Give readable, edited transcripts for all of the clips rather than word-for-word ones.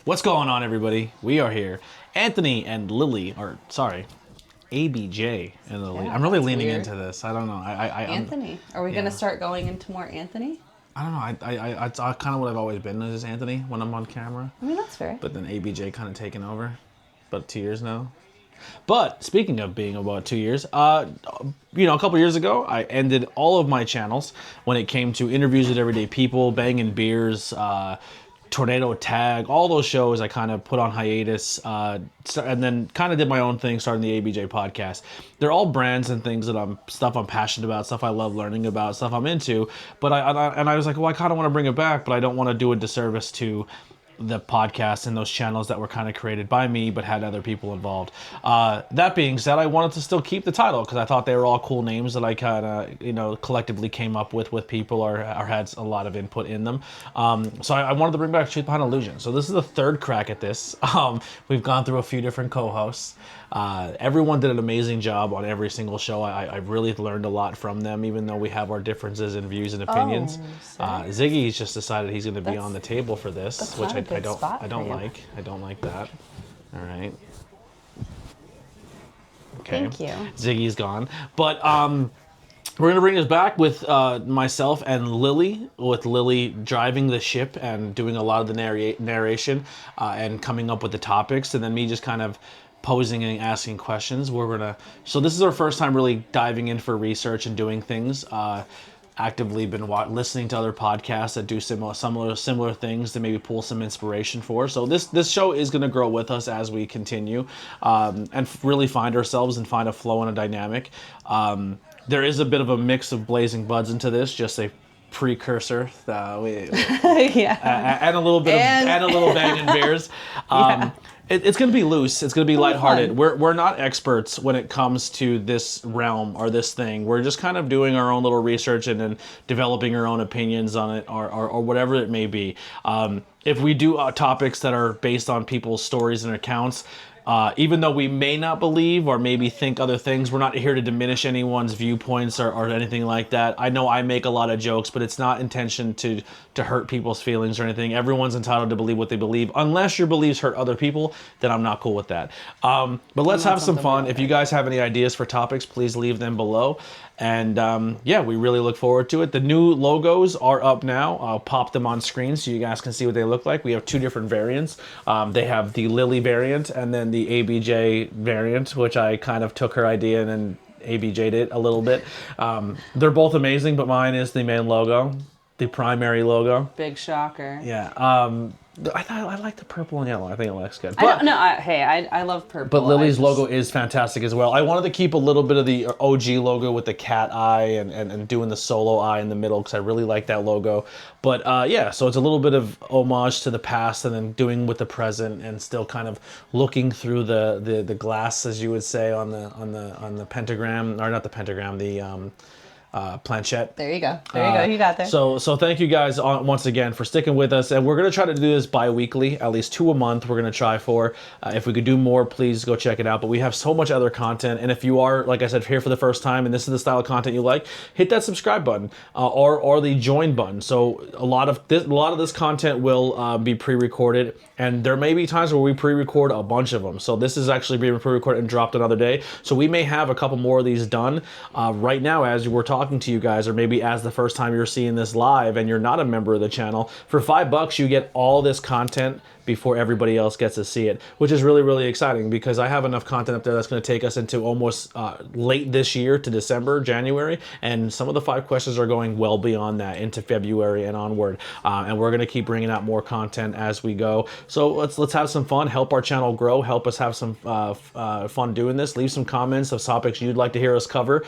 What's going on, everybody? We are here. Anthony and Lilly, or sorry, ABJ and Lilly. Yeah, I'm really that's leaning weird. into this. I don't know. Anthony. Are we going to start going into more Anthony? I don't know. It's kind of what I've always been is Anthony when I'm on camera. I mean, that's fair. But then ABJ kind of taken over. About 2 years now. But speaking of being about 2 years, a couple years ago, I ended all of my channels when it came to interviews with everyday people, banging beers, Tornado Tag, all those shows I kind of put on hiatus, and then kind of did my own thing, starting the ABJ podcast. They're all brands and things that stuff I'm passionate about, stuff I love learning about, stuff I'm into. But I was like, well, I kind of want to bring it back, but I don't want to do a disservice to the podcast and those channels that were kind of created by me but had other people involved. That being said, I wanted to still keep the title because I thought they were all cool names that I kind of collectively came up with people or had a lot of input in them. So I wanted to bring back Truth Behind Illusion. So this is the third crack at this. We've gone through a few different co-hosts. Everyone did an amazing job on every single show. I really learned a lot from them, even though we have our differences in views and opinions. Ziggy's just decided he's going to be on the table for this, which I don't like. I don't like that. All right. Okay. Thank you. Ziggy's gone, but we're gonna bring this back with myself and Lilly, with Lilly driving the ship and doing a lot of the narration and coming up with the topics, and then me just kind of posing and asking questions. So this is our first time really diving in for research and doing things. Actively been listening to other podcasts that do similar things to maybe pull some inspiration for. So this show is going to grow with us as we continue and really find ourselves and find a flow and a dynamic. There is a bit of a mix of Blazing Buds into this, just a precursor. Yeah. And a little bit and a little banging beers. It's going to be loose. It's going to be lighthearted. We're not experts when it comes to this realm or this thing. We're just kind of doing our own little research and then developing our own opinions on it or whatever it may be. If we do topics that are based on people's stories and accounts, even though we may not believe or maybe think other things, we're not here to diminish anyone's viewpoints or anything like that. I know I make a lot of jokes, but it's not intention to hurt people's feelings or anything. Everyone's entitled to believe what they believe. Unless your beliefs hurt other people, then I'm not cool with that. But let's have some fun. If you guys have any ideas for topics, please leave them below. And we really look forward to it. The new logos are up now. I'll pop them on screen so you guys can see what they look like. We have two different variants. They have the Lilly variant and then the ABJ variant, which I kind of took her idea and then ABJ'd it a little bit. They're both amazing, but mine is the main logo, the primary logo. Big shocker. Yeah. I like the purple and yellow. I think it looks good. I love purple. But Lily's logo is fantastic as well. I wanted to keep a little bit of the OG logo with the cat eye and doing the solo eye in the middle because I really like that logo. But so it's a little bit of homage to the past and then doing with the present and still kind of looking through the glass, as you would say, on the pentagram, or not the pentagram, the planchette. There you go. You got there. So thank you guys once again for sticking with us, and we're gonna try to do this bi-weekly, at least 2 a month. We're gonna try for. If we could do more, please go check it out. But we have so much other content, and if you are, like I said, here for the first time and this is the style of content you like, hit that subscribe button or the join button. So a lot of this content will be pre-recorded, and there may be times where we pre-record a bunch of them. So this is actually being pre-recorded and dropped another day. So we may have a couple more of these done right now as we're talking to you guys, or maybe as the first time you're seeing this live and you're not a member of the channel. For $5 you get all this content before everybody else gets to see it, which is really, really exciting because I have enough content up there that's going to take us into almost late this year to December, January, and some of the 5 questions are going well beyond that into February and onward. And we're going to keep bringing out more content as we go. So let's have some fun, help our channel grow, help us have some fun doing this. Leave some comments of topics you'd like to hear us cover.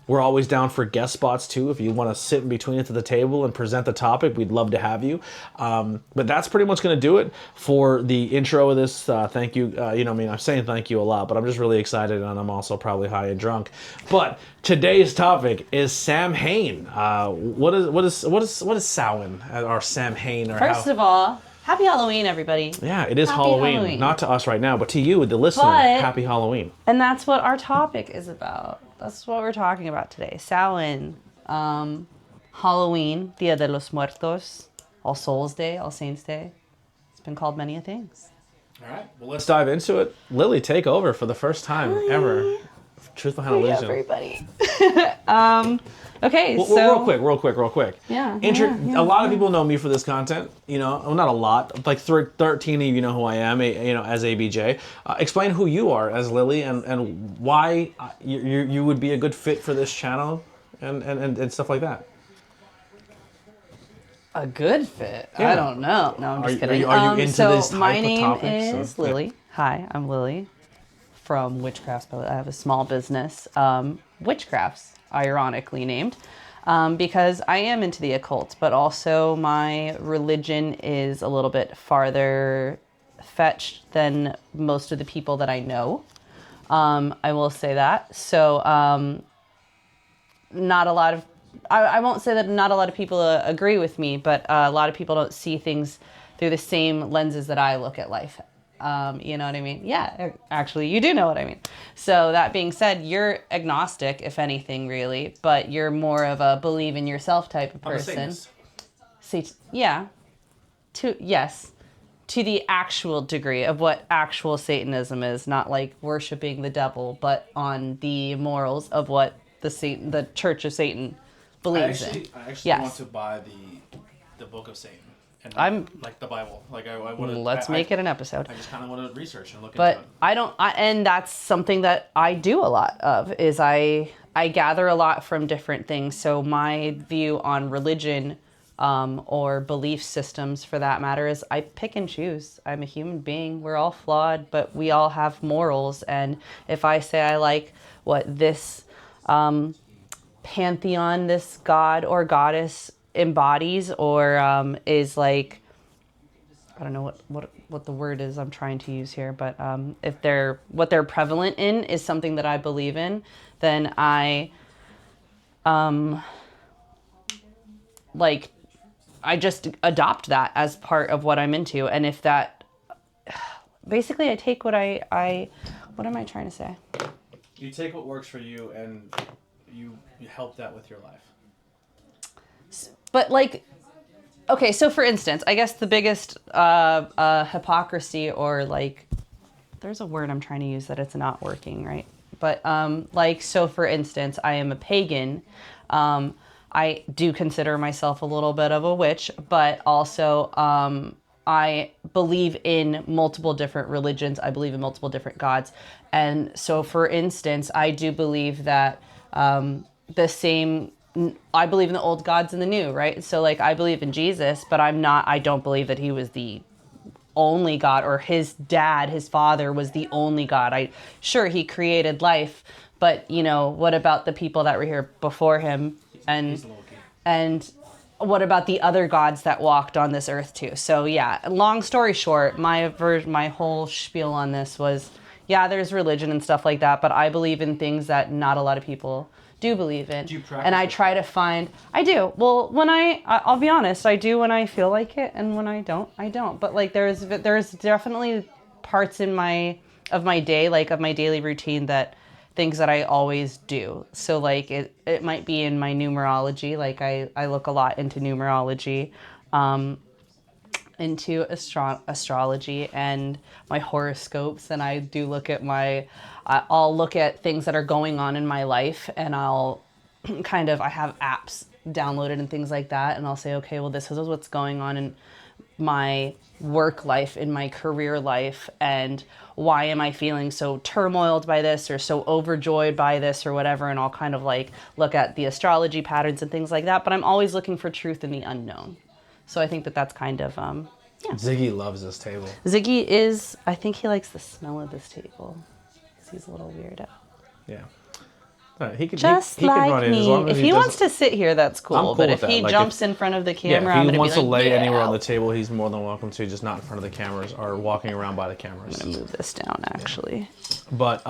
We're always down for guest spots too. If you want to sit in between it to the table and present the topic, we'd love to have you. But that's pretty much going to do it for the intro of this. Thank you. I'm saying thank you a lot, but I'm just really excited, and I'm also probably high and drunk. But today's topic is Samhain. What is Samhain or Samhain? First of all, happy Halloween, everybody. Yeah, it is Halloween. Not to us right now, but to you, the listener, happy Halloween. And that's what our topic is about. That's what we're talking about today. Samhain, Halloween, Dia de los Muertos, All Souls Day, All Saints Day. It's been called many a things. All right. Well, let's dive into it. Lilly, take over for the first time ever. Truth Behind Illusion. Everybody. Okay, so real quick. Yeah. A lot of people know me for this content. You know, well, not a lot. Like 13 of you know who I am. You know, as ABJ. Explain who you are as Lilly and why you would be a good fit for this channel and stuff like that. A good fit? Yeah. I don't know. No, I'm just kidding. Are you into this type my of name topics? is Lilly. Hi, I'm Lilly from Witchcrafts. I have a small business, Witchcrafts, ironically named, because I am into the occult, but also my religion is a little bit farther fetched than most of the people that I know. I will say that. So not a lot of I won't say that not a lot of people agree with me, but a lot of people don't see things through the same lenses that I look at life. You know what I mean? Yeah, actually, you do know what I mean. So that being said, you're agnostic, if anything, really, but you're more of a believe in yourself type of person. Yeah. Yes. To the actual degree of what actual Satanism is, not like worshiping the devil, but on the morals of what the Church of Satan believes in. I actually want to buy the Book of Satan. And like the Bible. Like I want to. Let's make it an episode. I just kind of want to research and look but into it. And that's something that I do a lot of, is I gather a lot from different things. So my view on religion, or belief systems for that matter, is I pick and choose. I'm a human being. We're all flawed, but we all have morals. And if I say I like what this pantheon, this god or goddess embodies, or is like, I don't know what the word is I'm trying to use here, but if what they're prevalent in is something that I believe in, then I just adopt that as part of what I'm into. And if that, basically I take what what am I trying to say? You take what works for you and you help that with your life. But like, okay, so for instance, I guess the biggest hypocrisy, or like, there's a word I'm trying to use that it's not working, right? But like, so for instance, I am a pagan. I do consider myself a little bit of a witch, but also I believe in multiple different religions. I believe in multiple different gods. And so for instance, I do believe that I believe in the old gods and the new, right? So like, I believe in Jesus, but I don't believe that he was the only God, or his father was the only God. Sure, he created life, but you know, what about the people that were here before him? And what about the other gods that walked on this earth too? So yeah, long story short, my whole spiel on this was, yeah, there's religion and stuff like that, but I believe in things that not a lot of people do believe in. Do you practice? And I try to find, I do. Well, when I'll be honest, I do when I feel like it, and when I don't, I don't. But like, there's definitely parts of my day, like of my daily routine, that things that I always do. So like, it might be in my numerology. Like I look a lot into numerology, into astrology and my horoscopes, and I do look at I'll look at things that are going on in my life, and I'll I have apps downloaded and things like that, and I'll say, okay, well, this is what's going on in my work life, in my career life, and why am I feeling so turmoiled by this, or so overjoyed by this, or whatever, and I'll kind of like look at the astrology patterns and things like that, but I'm always looking for truth in the unknown. So I think that that's kind of, yeah. Ziggy loves this table. Ziggy I think he likes the smell of this table. He's a little weirdo. Yeah. He can run in as long as if he wants to sit here, that's cool. I'm cool but with if he that. jumps in front of the camera, if I'm he gonna wants be to like, lay yeah. anywhere on the table, he's more than welcome to, just not in front of the cameras or walking around by the cameras. I'm gonna move this down, actually. But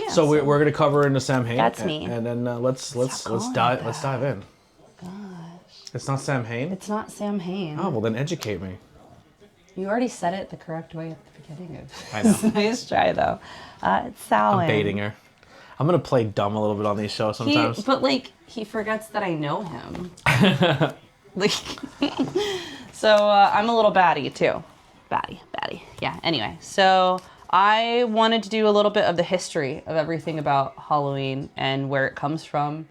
so we're gonna cover into Samhain. That's me. And then let's dive in. Gosh. It's not Samhain? It's not Samhain. Oh, well then educate me. You already said it the correct way at the beginning. I know. Nice try, though. It's Samhain. I'm baiting her. I'm gonna play dumb a little bit on these shows sometimes. He forgets that I know him. So I'm a little batty too. Batty. Yeah, anyway. So I wanted to do a little bit of the history of everything about Halloween and where it comes from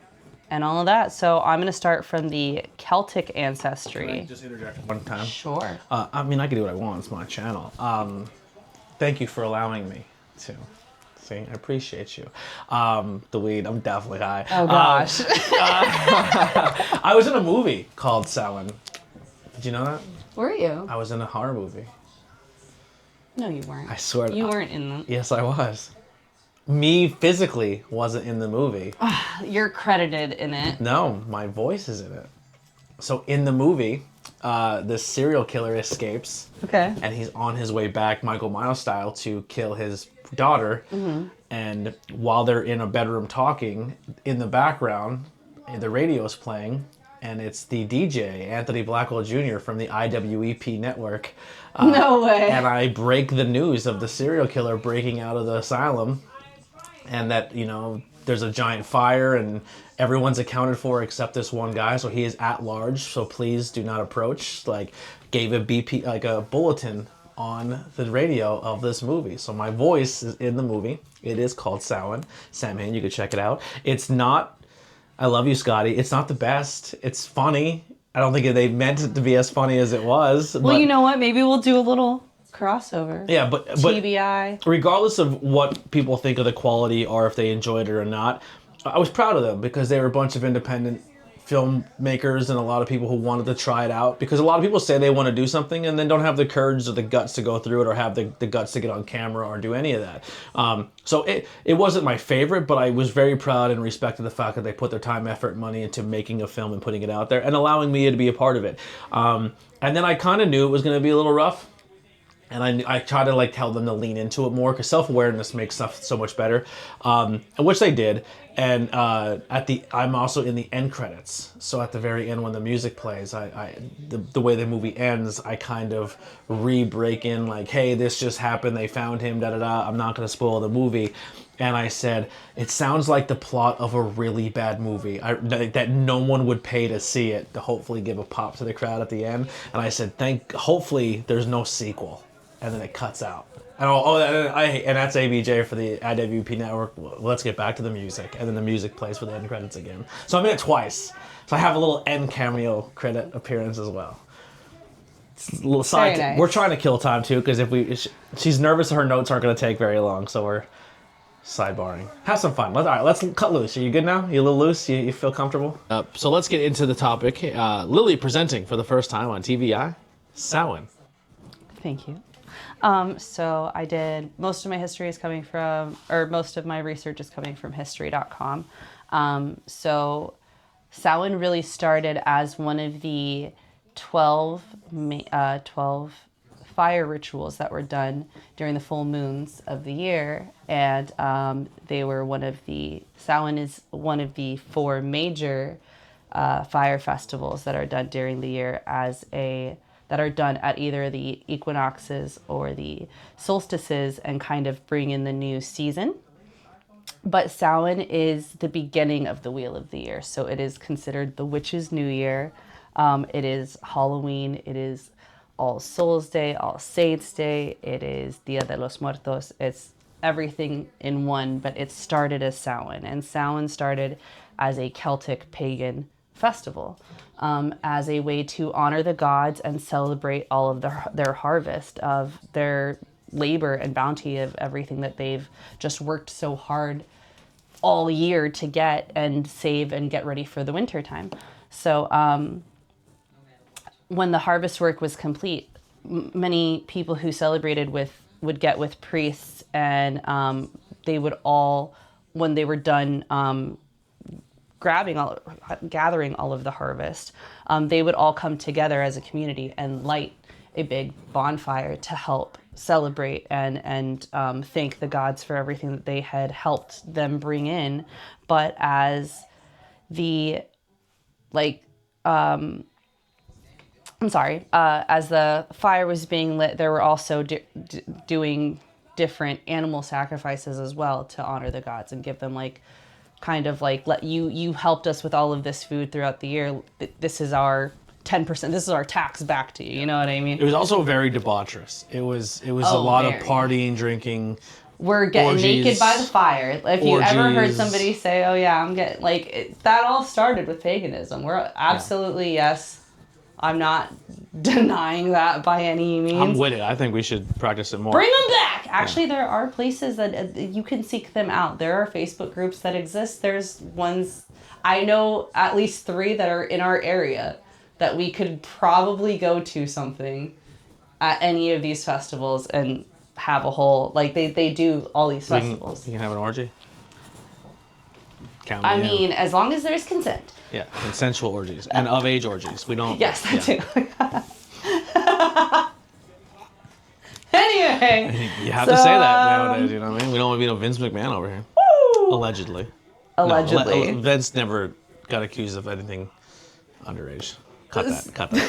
and all of that. So I'm going to start from the Celtic ancestry. Can I just interject one time? Sure. I mean, I can do what I want. It's my channel. Thank you for allowing me to. See, I appreciate you. The weed, I'm definitely high. Oh, gosh. I was in a movie called Samhain. Did you know that? Were you? I was in a horror movie. No, you weren't. I swear. You weren't in them. Yes, I was. Me physically wasn't in the movie. You're credited in it. No, my voice is in it. So in the movie, this serial killer escapes. Okay. And he's on his way back, Michael Myers style, to kill his daughter. Mm-hmm. And while they're in a bedroom talking, in the background, the radio's playing. And it's the DJ, Anthony Blackwell Jr. from the IWEP network. No way. And I break the news of the serial killer breaking out of the asylum. And that, you know, there's a giant fire and everyone's accounted for except this one guy. So he is at large. So please do not approach. Like, gave a BP, like a bulletin on the radio of this movie. So my voice is in the movie. It is called Samhain. You can check it out. It's not... I love you, Scotty. It's not the best. It's funny. I don't think they meant it to be as funny as it was. Well, you know what? Maybe we'll do a little crossover. Yeah, but TBI. Regardless of what people think of the quality or if they enjoyed it or not, I was proud of them because they were a bunch of independent filmmakers and a lot of people who wanted to try it out, because a lot of people say they want to do something and then don't have the courage or the guts to go through it or have the guts to get on camera or do any of that. So it wasn't my favorite, but I was very proud and respected the fact that they put their time, effort, and money into making a film and putting it out there and allowing me to be a part of it. And then I kind of knew it was going to be a little rough. And I try to like tell them to lean into it more because self-awareness makes stuff so much better, which they did. And I'm also in the end credits. So at the very end when the music plays, the way the movie ends, I kind of re-break in like, hey, this just happened. They found him. Da da da. I'm not going to spoil the movie. And I said, it sounds like the plot of a really bad movie that no one would pay to see it, to hopefully give a pop to the crowd at the end. And I said, hopefully there's no sequel. And then it cuts out. And that's ABJ for the IWP network. Well, let's get back to the music. And then the music plays for the end credits again. So I'm in it twice. So I have a little end cameo credit appearance as well. It's a little side. Very nice. We're trying to kill time too, because she's nervous her notes aren't going to take very long. So we're sidebarring. Have some fun. All right, let's cut loose. Are you good now? You a little loose? You feel comfortable? So let's get into the topic. Lilly presenting for the first time on TVI, Samhain. Thank you. So I did, most of my history is coming from, or most of my research is coming from history.com. So Samhain really started as one of the 12 fire rituals that were done during the full moons of the year. And Samhain is one of the 4 major fire festivals that are done during the year that are done at either the equinoxes or the solstices and kind of bring in the new season. But Samhain is the beginning of the wheel of the year. So it is considered the witch's new year. It is Halloween. It is All Souls Day, All Saints Day. It is Dia de los Muertos. It's everything in one, but it started as Samhain. And Samhain started as a Celtic pagan festival, as a way to honor the gods and celebrate all of their harvest of their labor and bounty of everything that they've just worked so hard all year to get and save and get ready for the winter time. So when the harvest work was complete, many people who celebrated would get with priests, and they would all, when they were done gathering all of the harvest, they would all come together as a community and light a big bonfire to help celebrate and thank the gods for everything that they had helped them bring in. But as the as the fire was being lit, there were also doing different animal sacrifices as well to honor the gods and give them you helped us with all of this food throughout the year. This is our 10%. This is our tax back to you. You know what I mean? It was also very debaucherous. It was a lot of partying, drinking. We're getting orgies, naked by the fire. If you ever heard orgies. somebody say, "Oh yeah, I'm getting," like that all started with paganism. We're absolutely yes. I'm not denying that by any means. I'm with it. I think we should practice it more. Bring them back. Actually, there are places that you can seek them out. There are Facebook groups that exist. There's ones, I know at least 3 that are in our area that we could probably go to something at any of these festivals and have a whole, like they do all these festivals. You can have an orgy. Count I me in. mean, as long as there's consent. Yeah, consensual orgies and of age orgies. We don't. Yes, that too. Anyway. You have to say that nowadays, you know what I mean? We don't want to be no Vince McMahon over here. Woo! Allegedly. Allegedly. No, Vince never got accused of anything underage. Cut that.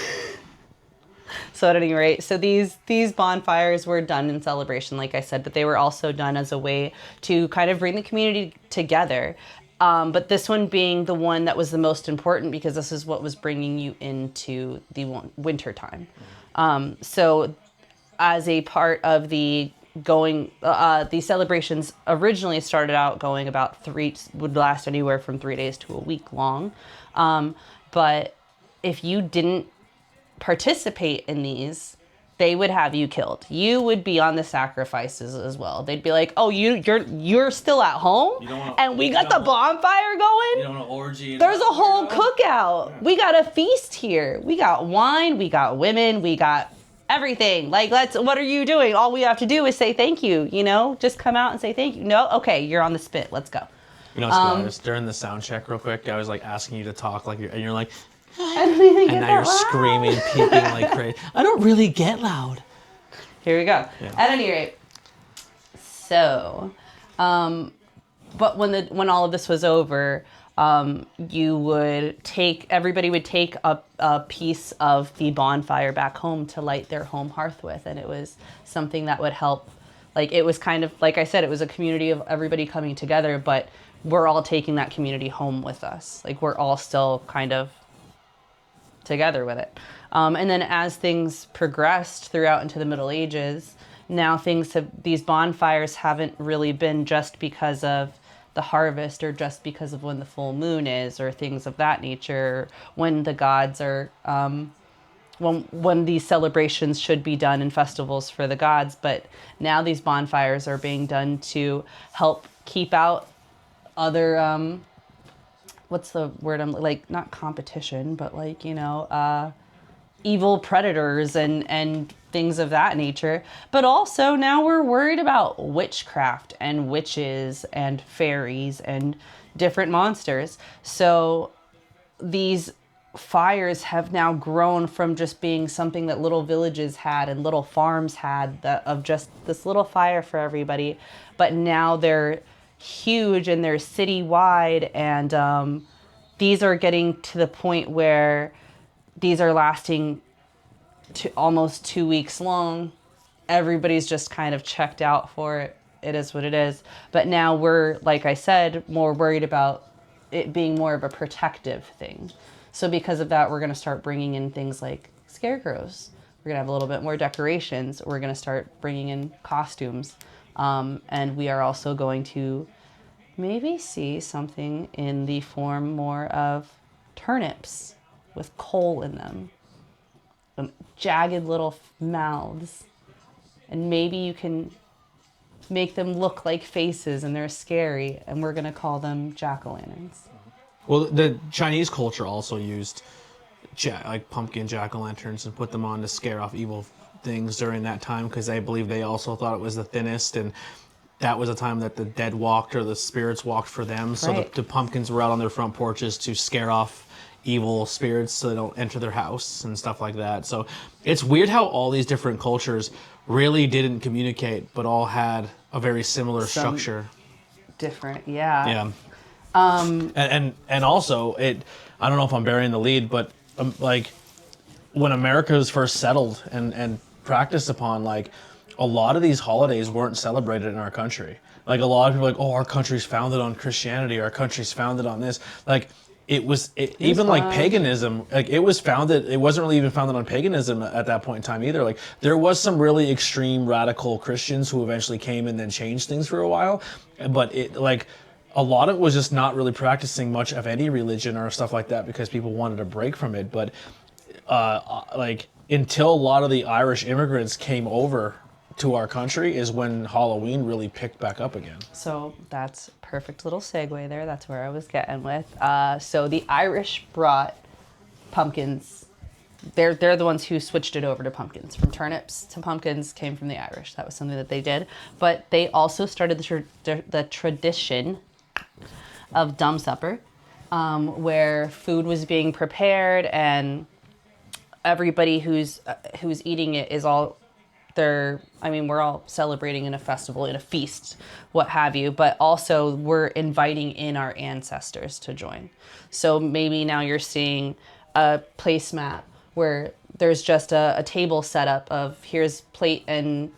So at any rate, so these bonfires were done in celebration, like I said, but they were also done as a way to kind of bring the community together. But this one being the one that was the most important because this is what was bringing you into the winter time. So as a part of the celebrations originally started out going about would last anywhere from 3 days to a week long. But if you didn't participate in these, they would have you killed. You would be on the sacrifices as well. They'd be like, "Oh, you're still at home, and we got the bonfire going. You don't want to orgy. There's a whole cookout. Yeah. We got a feast here. We got wine. We got women. We got everything. Like, what are you doing? All we have to do is say thank you. You know, just come out and say thank you. No, okay, you're on the spit. Let's go." You know what's hilarious? During the sound check, real quick, I was like asking you to talk, like, and you're like. I don't even and now you're screaming, peeking like crazy. I don't really get loud. Here we go. Yeah. At any rate, so, but when all of this was over, everybody would take a piece of the bonfire back home to light their home hearth with, and it was something that would help. Like, it was kind of, like I said, it was a community of everybody coming together, but we're all taking that community home with us. Like, we're all still kind of together with it. And then as things progressed throughout into the Middle Ages, now these bonfires haven't really been just because of the harvest or just because of when the full moon is or things of that nature, when the gods are, when these celebrations should be done in festivals for the gods. But now these bonfires are being done to help keep out other, what's the word? I'm like, not competition, but like, evil predators and things of that nature. But also now we're worried about witchcraft and witches and fairies and different monsters. So these fires have now grown from just being something that little villages had and little farms had of just this little fire for everybody. But now they're huge and they're citywide, and these are getting to the point where these are lasting almost 2 weeks long. Everybody's just kind of checked out for it. It is what it is. But now we're, like I said, more worried about it being more of a protective thing. So because of that, we're going to start bringing in things like scarecrows. We're going to have a little bit more decorations. We're going to start bringing in costumes. And we are also going to maybe see something in the form more of turnips with coal in them, jagged little mouths, and maybe you can make them look like faces and they're scary, and we're gonna call them jack-o'-lanterns. Well, the Chinese culture also used like pumpkin jack-o'-lanterns and put them on to scare off evil things during that time, because I believe they also thought it was the thinnest, and that was a time that the dead walked or the spirits walked for them. So right. the pumpkins were out on their front porches to scare off evil spirits so they don't enter their house and stuff like that. So it's weird how all these different cultures really didn't communicate, but all had a very similar structure. Different, yeah. Yeah. And also, I don't know if I'm burying the lead, but like when America was first settled and practiced upon, like, a lot of these holidays weren't celebrated in our country. Like, a lot of people are like, oh, our country's founded on Christianity, our country's founded on this. Like, even like paganism, like it wasn't really even founded on paganism at that point in time either. Like there was some really extreme radical Christians who eventually came and then changed things for a while, but it like a lot of it was just not really practicing much of any religion or stuff like that because people wanted a break from it. But like until a lot of the Irish immigrants came over to our country is when Halloween really picked back up again. So that's perfect little segue there. That's where I was getting with. So the Irish brought pumpkins. They're the ones who switched it over to pumpkins. From turnips to pumpkins came from the Irish. That was something that they did. But they also started the tradition of dumb supper, where food was being prepared and everybody who's eating it is all we're all celebrating in a festival, in a feast, what have you, but also we're inviting in our ancestors to join. So maybe now you're seeing a placemat where there's just a table set up of here's plate and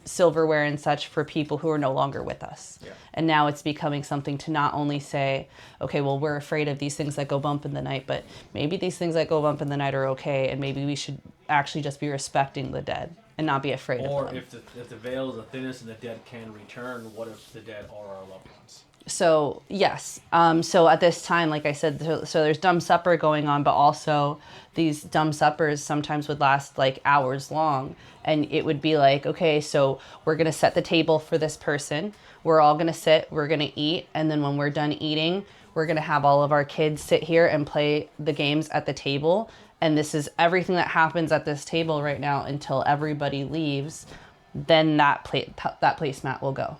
silverware and such for people who are no longer with us. Yeah. And now it's becoming something to not only say, okay, well, we're afraid of these things that go bump in the night, but maybe these things that go bump in the night are okay, and maybe we should actually just be respecting the dead and not be afraid of them. Or if the veil is the thinnest and the dead can return, what if the dead are our loved ones? So, yes. So at this time, like I said, so there's dumb supper going on, but also these dumb suppers sometimes would last like hours long. And it would be like, okay, so we're going to set the table for this person. We're all going to sit, we're going to eat. And then when we're done eating, we're going to have all of our kids sit here and play the games at the table. And this is everything that happens at this table right now until everybody leaves. Then that placemat will go.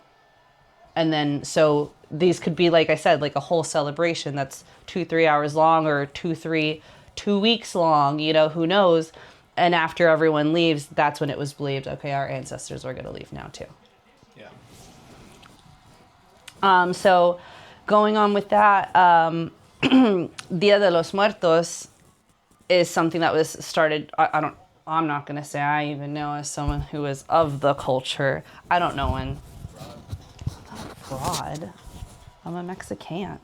And then, so these could be, like I said, like a whole celebration that's 2-3 hours long or 2 weeks long, who knows? And after everyone leaves, that's when it was believed, okay, our ancestors are going to leave now too. Yeah. So going on with that, Dia de los Muertos is something that was started, I'm not going to say I even know as someone who is of the culture. I don't know when. Fraud. I'm a Mexican.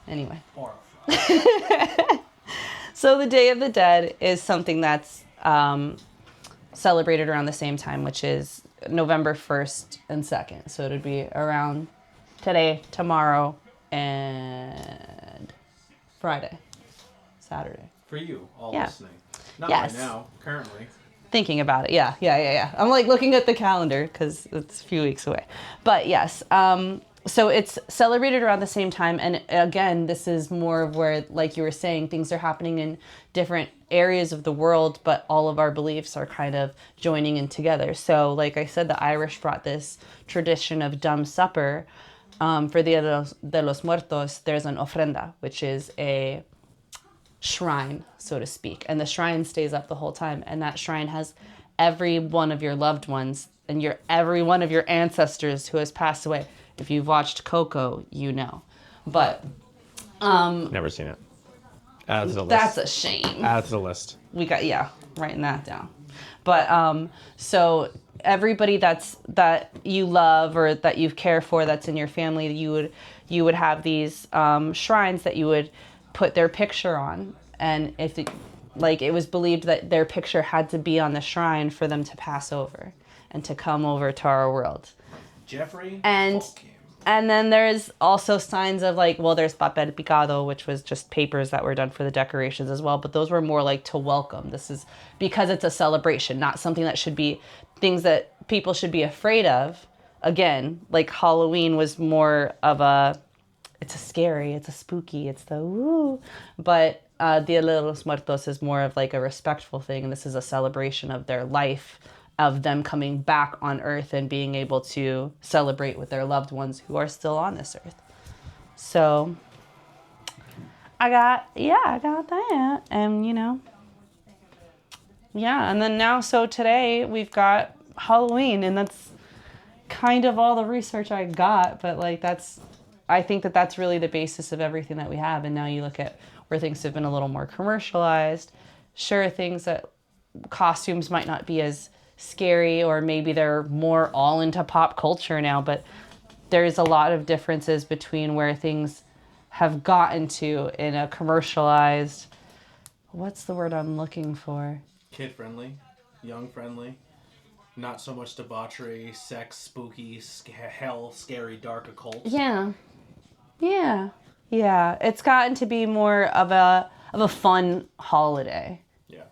Anyway. So the Day of the Dead is something that's celebrated around the same time, which is November 1st and 2nd. So it would be around today, tomorrow, and Friday, Saturday. For you, all listening. Not yes. right now, currently. Thinking about it, yeah. I'm like looking at the calendar because it's a few weeks away. But yes, so it's celebrated around the same time. And again, this is more of where, like you were saying, things are happening in different areas of the world, but all of our beliefs are kind of joining in together. So like I said, the Irish brought this tradition of dumb supper. For Dia de los Muertos, there's an ofrenda, which is a shrine, so to speak, and the shrine stays up the whole time, and that shrine has every one of your loved ones and every one of your ancestors who has passed away. If you've watched Coco, you know. But never seen it. Add to the list. That's a shame. Add to the list. We got writing that down. But so everybody that you love or that you care for that's in your family, you would have these shrines that you would put their picture on, and if it was believed that their picture had to be on the shrine for them to pass over and to come over to our world. Jeffrey and then there's also signs of there's papel picado, which was just papers that were done for the decorations as well, but those were more like to welcome. This is because it's a celebration, not something that should be things that people should be afraid of. Again, like Halloween was more of it's a scary, it's a spooky, it's the woo. But Dia de los Muertos is more of like a respectful thing, and this is a celebration of their life, of them coming back on Earth and being able to celebrate with their loved ones who are still on this Earth. So I got that, and and then now, so today we've got Halloween, and that's kind of all the research I got, but I think that that's really the basis of everything that we have. And now you look at where things have been a little more commercialized. Sure, things that costumes might not be as scary, or maybe they're more all into pop culture now, but there's a lot of differences between where things have gotten to in a commercialized, what's the word I'm looking for? Kid friendly, young friendly, not so much debauchery, sex, spooky, hell, scary, dark, occult. Yeah. It's gotten to be more of a fun holiday. Yeah.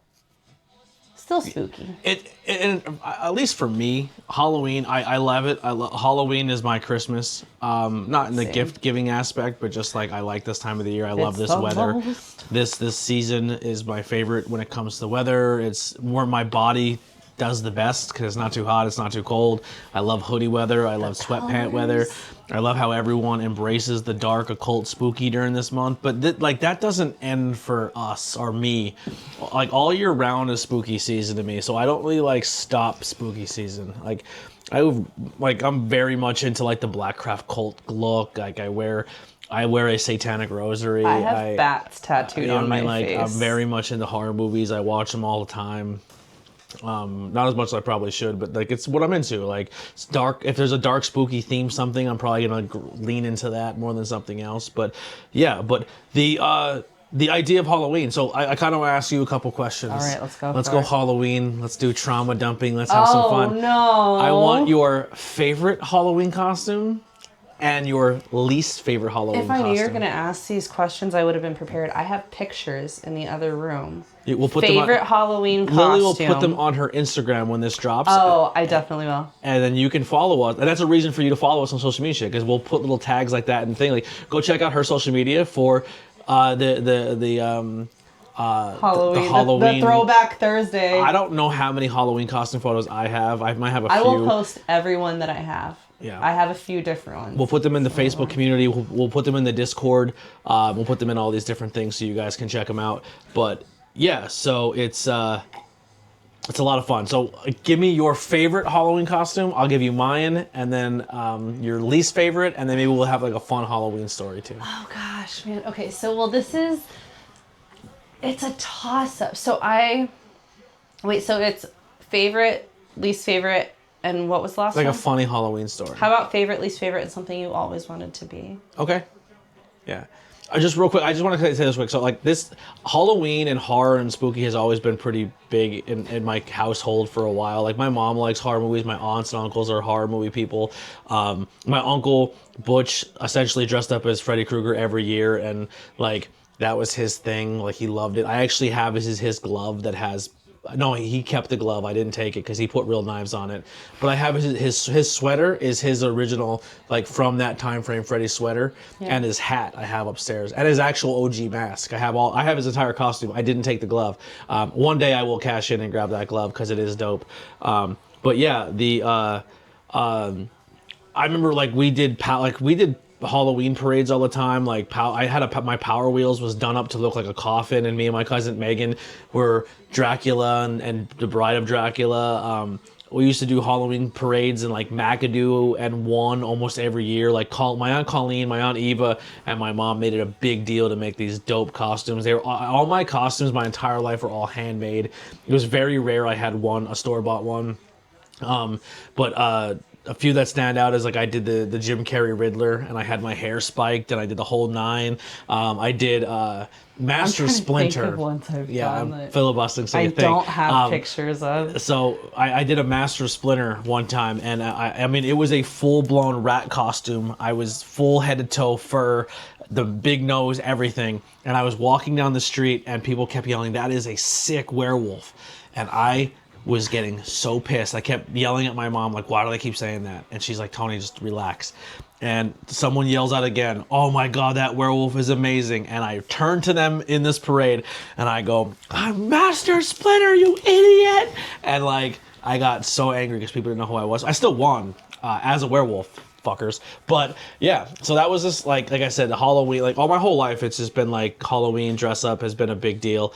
Still spooky. And at least for me, Halloween, I love it. Halloween is my Christmas. Not in the Same. gift giving aspect, but just like I like this time of the year. I love It's this the weather. most. This season is my favorite when it comes to weather. It's where my body does the best because it's not too hot, it's not too cold. I love hoodie weather. I love sweatpant weather. I love how everyone embraces the dark, occult, spooky during this month. But that doesn't end for us or me. Like all year round is spooky season to me, so I don't really like stop spooky season. Like I'm very much into like the Blackcraft cult look. Like I wear a satanic rosary. I have bats tattooed on my face. I'm very much into horror movies. I watch them all the time. Not as much as I probably should, but like it's what I'm into. Like it's dark. If there's a dark, spooky theme, something I'm probably gonna lean into that more than something else. But yeah, but the idea of Halloween. So I kind of want to ask you a couple questions. All right, let's go. Let's go Halloween. Let's do trauma dumping. Let's have some fun. Oh no! I want your favorite Halloween costume and your least favorite Halloween costume. If I knew you were going to ask these questions, I would have been prepared. I have pictures in the other room. We'll put Favorite them on, Halloween costume. Lily will put them on her Instagram when this drops. Oh, I definitely will. And then you can follow us. And that's a reason for you to follow us on social media because we'll put little tags like that and thing. Like, go check out her social media for Halloween. Halloween. The Throwback Thursday. I don't know how many Halloween costume photos I have. I might have a few. I will post every one that I have. Yeah. I have a few different ones. We'll put them in the Facebook community. We'll put them in the Discord. We'll put them in all these different things so you guys can check them out. But yeah, so it's a lot of fun. So give me your favorite Halloween costume. I'll give you mine, and then your least favorite, and then maybe we'll have like a fun Halloween story too. Oh gosh, man. Okay, so it's a toss-up. So it's favorite, least favorite, and what was the last Like one? a funny Halloween story. How about favorite, least favorite, and something you always wanted to be? Okay. Yeah. Real quick, I just want to say this quick. So, like, this Halloween and horror and spooky has always been pretty big in my household for a while. Like, my mom likes horror movies. My aunts and uncles are horror movie people. My uncle, Butch, essentially dressed up as Freddy Krueger every year. And, like, that was his thing. Like, he loved it. I actually have his glove that has... No, he kept the glove. I didn't take it because he put real knives on it. But I have his sweater is his original, like from that time frame, Freddy sweater, and his hat I have upstairs, and his actual OG mask. I have his entire costume. I didn't take the glove. One day I will cash in and grab that glove because it is dope. But yeah, I remember like we did Halloween parades all the time. Like I had my Power Wheels was done up to look like a coffin, and me and my cousin Megan were Dracula and the Bride of Dracula. We used to do Halloween parades in like McAdoo and one almost every year. Like my Aunt Colleen, my Aunt Eva, and my mom made it a big deal to make these dope costumes. They were all my costumes my entire life were all handmade. It was very rare I had a store-bought one. But a few that stand out is like I did the Jim Carrey Riddler, and I had my hair spiked, and I did the whole nine. I did Master Splinter. I'm filibustering. So I don't have pictures of. So I did a Master Splinter one time, and I mean it was a full blown rat costume. I was full head to toe fur, the big nose, everything, and I was walking down the street, and people kept yelling, "That is a sick werewolf," and I was getting so pissed. I kept yelling at my mom, like, why do they keep saying that? And she's like, Tony, just relax. And someone yells out again, oh my God, that werewolf is amazing. And I turn to them in this parade and I go, I'm Master Splinter, you idiot. And like, I got so angry because people didn't know who I was. I still won as a werewolf, fuckers. But yeah, so that was just like I said, the Halloween, like all my whole life, it's just been like Halloween dress up has been a big deal.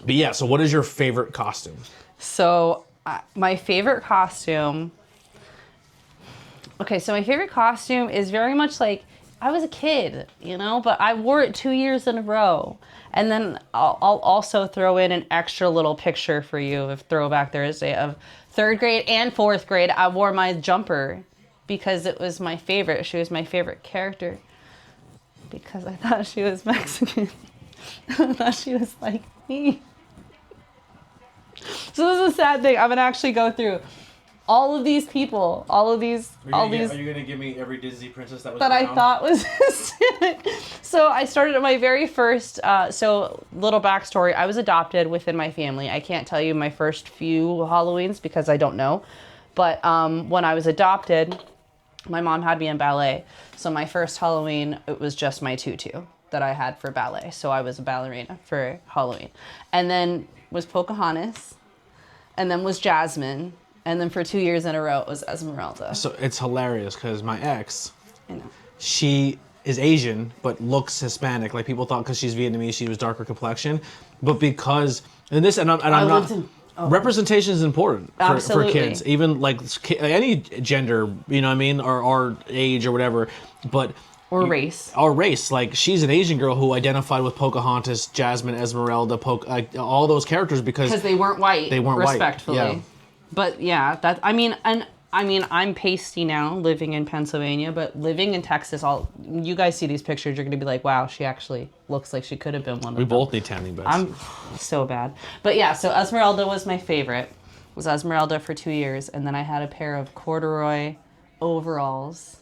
But yeah, so what is your favorite costume? So my favorite costume... Okay, so my favorite costume is very much like... I was a kid, but I wore it 2 years in a row. And then I'll also throw in an extra little picture for you of Throwback Thursday of 3rd grade and 4th grade. I wore my jumper because it was my favorite. She was my favorite character. because I thought she was Mexican. I thought she was like me. So this is a sad thing. I'm gonna actually go through all of these people, all these. Are you gonna give me every Disney princess that was that brown? I thought was Hispanic? So I started at my very first. So little backstory: I was adopted within my family. I can't tell you my first few Halloweens because I don't know. But when I was adopted, my mom had me in ballet. So my first Halloween, it was just my tutu that I had for ballet. So I was a ballerina for Halloween, and then was Pocahontas, and then was Jasmine. And then for 2 years in a row, it was Esmeralda. So it's hilarious because my ex, I know. she is Asian but looks Hispanic. Like people thought because she's Vietnamese, she was darker complexion. But because I'm not. Representation is important for kids, even like any gender, you know what I mean, or age or whatever. But or race. Or race. Like she's an Asian girl who identified with Pocahontas, Jasmine, Esmeralda, all those characters because they weren't white. They weren't respectfully. white. Yeah. But yeah, that I mean, I'm pasty now, living in Pennsylvania, but living in Texas, you guys see these pictures, you're gonna be like, wow, she actually looks like she could have been one of them. We both need tanning beds. I'm so bad. But yeah, so Esmeralda was my favorite. Was Esmeralda for 2 years, and then I had a pair of corduroy overalls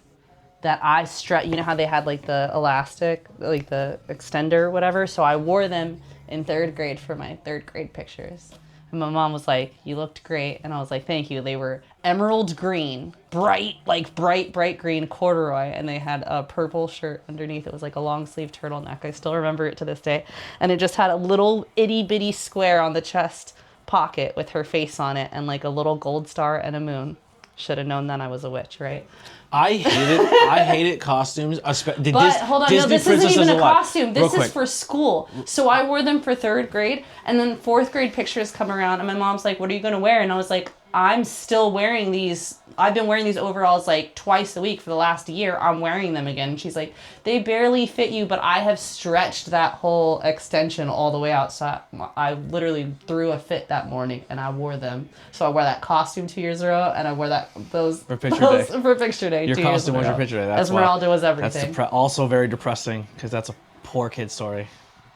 that I you know how they had like the elastic, like the extender, whatever. So I wore them in 3rd grade for my 3rd grade pictures. And my mom was like, you looked great. And I was like, thank you. They were emerald green, bright green corduroy. And they had a purple shirt underneath. It was like a long sleeve turtleneck. I still remember it to this day. And it just had a little itty bitty square on the chest pocket with her face on it and like a little gold star and a moon. Should have known then I was a witch, right? I hated costumes. Hold on, Disney no, this isn't even a costume. This is for school. So I wore them for 3rd grade, and then 4th grade pictures come around, and my mom's like, what are you going to wear? And I was like, I'm still wearing these. I've been wearing these overalls like twice a week for the last year. I'm wearing them again. And she's like, they barely fit you, but I have stretched that whole extension all the way outside. I literally threw a fit that morning and I wore them. So I wore that costume 2 years in a row, and I wore those for picture day. Your costume was your picture day. That's Esmeralda was everything. That's also very depressing because that's a poor kid story.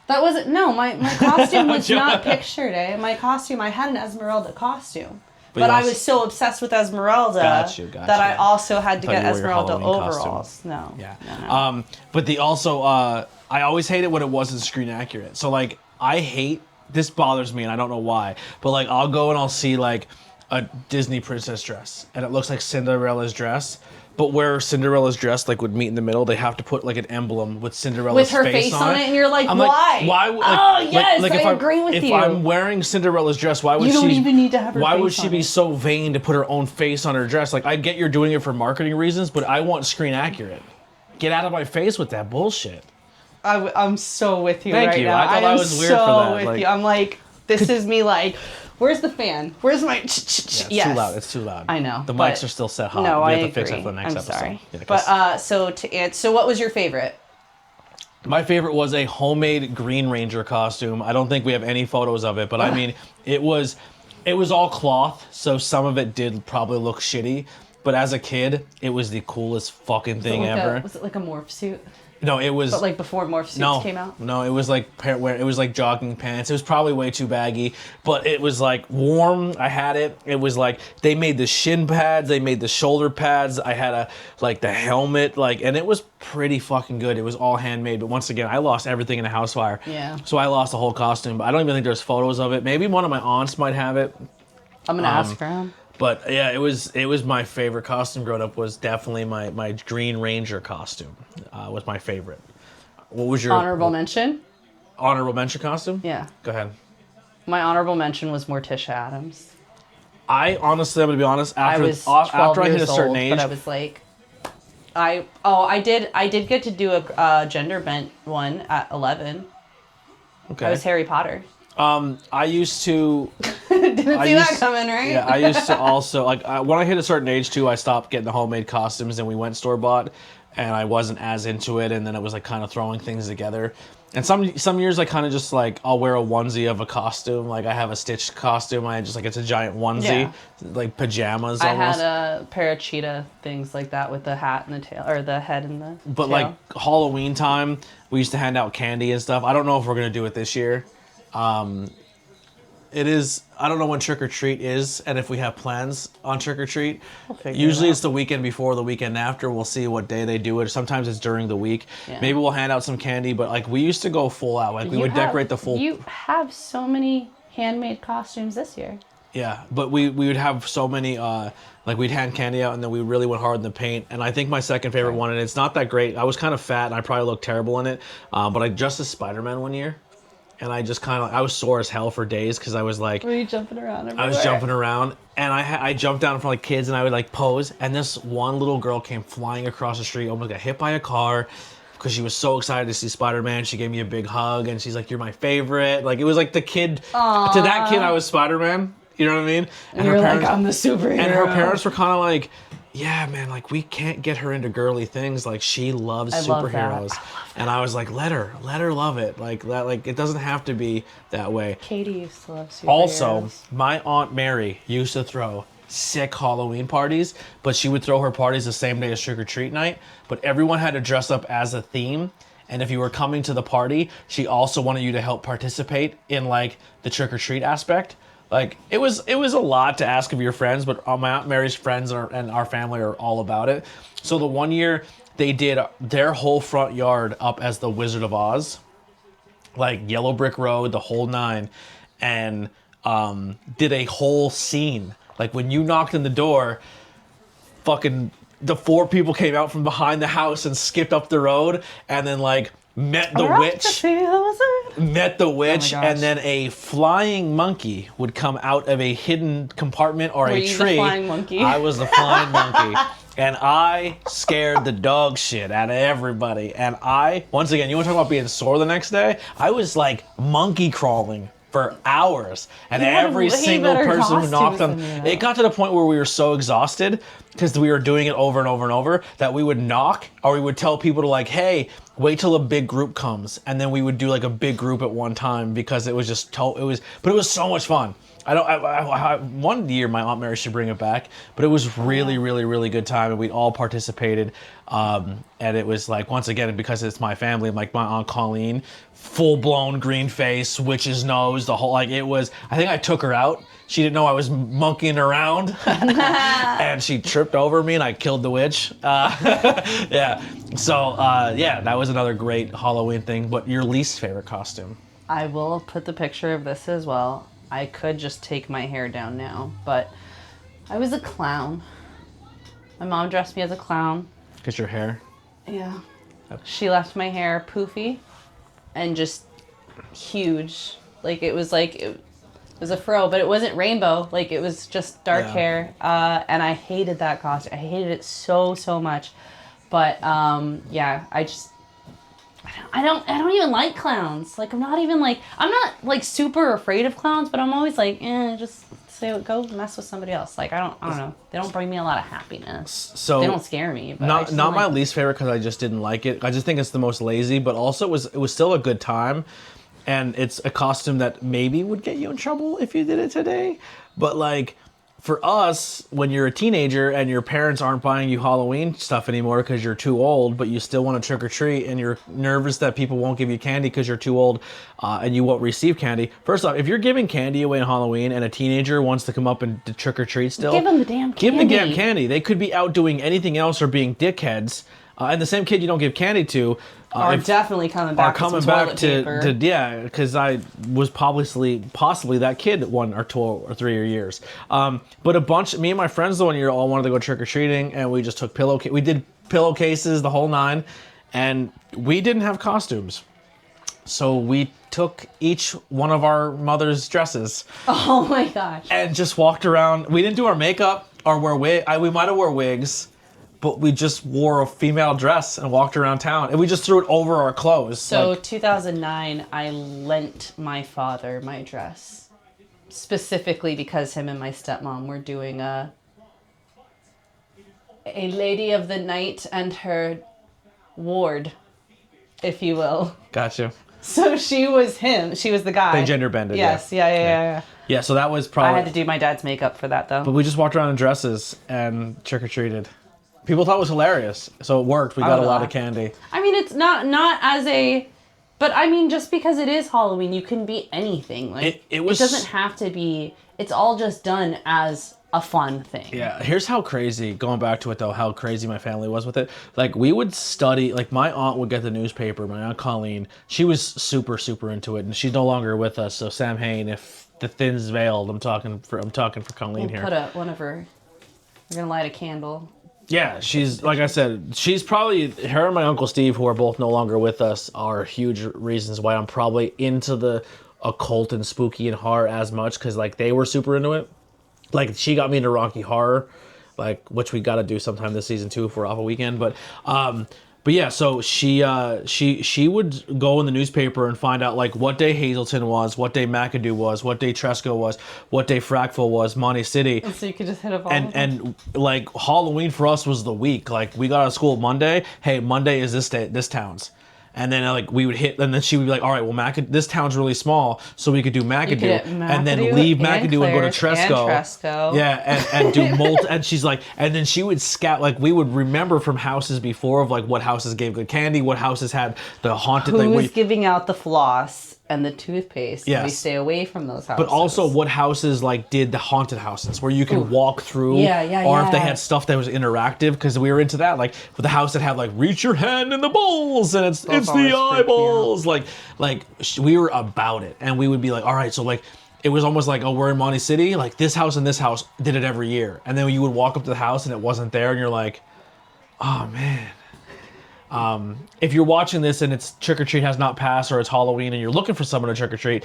That wasn't, no, my costume was not picture day. My costume, I had an Esmeralda costume. But I was so obsessed with Esmeralda that I also had to get Esmeralda overalls. No. Yeah. No. But I always hated when it wasn't screen accurate. So like, this bothers me and I don't know why, but like I'll go and I'll see like a Disney princess dress and it looks like Cinderella's dress. But where Cinderella's dress like would meet in the middle, they have to put like an emblem with Cinderella's face on it. And you're like, why? I agree with you. If I'm wearing Cinderella's dress, why would you don't even need to have her why face would she be so vain to put her own face on her dress? Like I get you're doing it for marketing reasons, but I want screen accurate. Get out of my face with that bullshit. I'm so with you Thank right you. now. I thought I was weird for that. With you. I'm like, this is me like, where's the fan? Where's my It's yes. too loud. It's too loud. I know. The mics are still set hot. No, we I have to agree. fix it for the next episode. Sorry. Yeah, but so what was your favorite? My favorite was a homemade Green Ranger costume. I don't think we have any photos of it, but I mean, it was all cloth, so some of it did probably look shitty. But as a kid, it was the coolest fucking thing ever. Was it like a morph suit? No, it was. But like before morph suits came out? No, it was like it was like jogging pants. It was probably way too baggy, but it was like warm. I had it. It was like they made the shin pads, they made the shoulder pads. I had the helmet, and it was pretty fucking good. It was all handmade, but once again, I lost everything in a house fire. Yeah. So I lost the whole costume, but I don't even think there's photos of it. Maybe one of my aunts might have it. I'm gonna ask her. But yeah, it was my favorite costume growing up. Was definitely my Green Ranger costume. Was my favorite. What was your honorable mention? Honorable mention costume? Yeah. Go ahead. My honorable mention was Morticia Addams. I honestly, I'm gonna be honest. After I hit a certain age, but I was like, I did get to do a gender bent one at 11. Okay. I was Harry Potter. I used to. Didn't see that coming, right? Yeah, I used to also when I hit a certain age too. I stopped getting the homemade costumes and we went store bought. and I wasn't as into it, and then it was like kind of throwing things together. And some years I kind of just like I'll wear a onesie of a costume. Like I have a stitched costume. I just like it's a giant onesie, like pajamas I almost. had a pair of cheetah things like that with the hat and the tail, or the head and the But tail. like Halloween time, we used to hand out candy and stuff. I don't know if we're gonna do it this year. It is. I don't know when trick or treat is, and if we have plans on trick or treat. Usually it's the weekend before, the weekend after. We'll see what day they do it. Sometimes it's during the week. Yeah. Maybe we'll hand out some candy, but like we used to go full out. Like we would decorate the full. You have so many handmade costumes this year. Yeah, but we would have so many. Like we'd hand candy out, and then we really went hard in the paint. And I think my second favorite one, and it's not that great. I was kind of fat, and I probably looked terrible in it. But I dressed as Spider-Man one year. And I just kind of, I was sore as hell for days because I was like... Were you jumping around everywhere? I was jumping around, and I jumped down in front of like kids, and I would like pose, and this one little girl came flying across the street, almost got hit by a car because she was so excited to see Spider-Man. She gave me a big hug, and she's like, "You're my favorite." Like, it was like the kid... Aww. To that kid, I was Spider-Man. You know what I mean? And you're like, "I'm the superhero." And her parents were kind of like... Yeah, man, like, we can't get her into girly things. Like, she loves superheroes. And I was like, let her love it. Like, it doesn't have to be that way. Katie used to love superheroes. Also, my Aunt Mary used to throw sick Halloween parties, but she would throw her parties the same day as trick-or-treat night. But everyone had to dress up as a theme. And if you were coming to the party, she also wanted you to help participate in, like, the trick-or-treat aspect. Like, it was a lot to ask of your friends, but my Aunt Mary's friends and our family are all about it. So the one year, they did their whole front yard up as the Wizard of Oz. Like, yellow brick road, the whole nine. And did a whole scene. Like, when you knocked on the door, fucking the 4 people came out from behind the house and skipped up the road. And then, like... Met the witch, and then a flying monkey would come out of a hidden compartment or a tree. Were you the flying monkey? I was the flying monkey. And I scared the dog shit out of everybody. And once again, you want to talk about being sore the next day? I was like monkey crawling for hours. And every single person who knocked on... It got to the point where we were so exhausted because we were doing it over and over and over that we would knock or we would tell people to like, hey, wait till a big group comes. And then we would do like a big group at one time because it was just... But it was so much fun. One year my Aunt Mary should bring it back, but it was really, really, really good time, and we all participated. And it was like, once again, because it's my family, like my Aunt Colleen, full blown green face, witch's nose, the whole, like it was. I think I took her out. She didn't know I was monkeying around, and she tripped over me, and I killed the witch. Yeah. So yeah, that was another great Halloween thing. But your least favorite costume? I will put the picture of this as well. I could just take my hair down now, but I was a clown. My mom dressed me as a clown. Because your hair? Yeah. She left my hair poofy and just huge. Like it was a fro, but it wasn't rainbow. Like it was just dark hair. And I hated that costume. I hated it so, so much. But yeah, I don't even like clowns. Like I'm not like super afraid of clowns, but I'm always like, just go mess with somebody else. Like I don't know. They don't bring me a lot of happiness. So they don't scare me. But not my least favorite because I just didn't like it. I just think it's the most lazy, but also it was still a good time, and it's a costume that maybe would get you in trouble if you did it today. But like, for us, when you're a teenager and your parents aren't buying you Halloween stuff anymore because you're too old, but you still want to trick or treat and you're nervous that people won't give you candy because you're too old and you won't receive candy. First off, if you're giving candy away on Halloween and a teenager wants to come up and trick or treat still, give them the damn candy. Give them the damn candy. They could be out doing anything else or being dickheads. And the same kid you don't give candy to are definitely coming back. Yeah, because I was possibly that kid 1 or 2 or 3 years. But me and my friends the one year all wanted to go trick or treating, and we just took we did pillowcases, the whole 9, and we didn't have costumes, so we took each one of our mother's dresses. Oh my gosh! And just walked around. We didn't do our makeup or wear wig. We might have wore wigs. But we just wore a female dress and walked around town. And we just threw it over our clothes. So 2009, I lent my father my dress. Specifically because him and my stepmom were doing a Lady of the Night and her ward, if you will. Gotcha. So she was him. She was the guy. They gender bended. Yes. Yeah. Yeah, so that was probably... I had to do my dad's makeup for that, though. But we just walked around in dresses and trick-or-treated. People thought it was hilarious, so it worked. We got a lot of candy. I mean, it's not as a... But, I mean, just because it is Halloween, you can be anything. Like, it doesn't have to be... It's all just done as a fun thing. Yeah, here's how crazy, going back to it, though, how crazy my family was with it. Like, we would study... Like, my aunt would get the newspaper. My Aunt Colleen, she was super, super into it, and she's no longer with us. So, Samhain, if the thin's veiled, I'm talking for Colleen here. Put up one of her... We're going to light a candle. Yeah, she's, like I said, she's probably, her and my Uncle Steve, who are both no longer with us, are huge reasons why I'm probably into the occult and spooky and horror as much, because, like, they were super into it. Like, she got me into Rocky Horror, like, which we got to do sometime this season, too, if we're off a weekend, but yeah, so she would go in the newspaper and find out, like, what day Hazleton was, what day McAdoo was, what day Tresco was, what day Frackville was, Monte City. And so you could just hit up all of them. And like, Halloween for us was the week. Like, we got out of school Monday. Hey, Monday is this town's. And then, like, we would hit, and then she would be like, all right, well, this town's really small, so we could do McAdoo. And then leave McAdoo and go to Tresco. Yeah, and do and she's like, and then she would scout, like, we would remember from houses before of, like, what houses gave good candy, what houses had the haunted... Who was giving out the floss and the toothpaste. Yes. We stay away from those houses. But also what houses, like, did the haunted houses where you could walk through. Or if they had stuff that was interactive, because we were into that. Like, with the house that had, like, reach your hand in the bowls and it's the eyeballs. Like, we were about it. And we would be like, all right, so, like, it was almost like, oh, we're in Monte City. Like, this house and this house did it every year. And then you would walk up to the house and it wasn't there. And you're like, oh, man. If you're watching this and it's trick-or-treat has not passed or it's Halloween and you're looking for someone to trick-or-treat,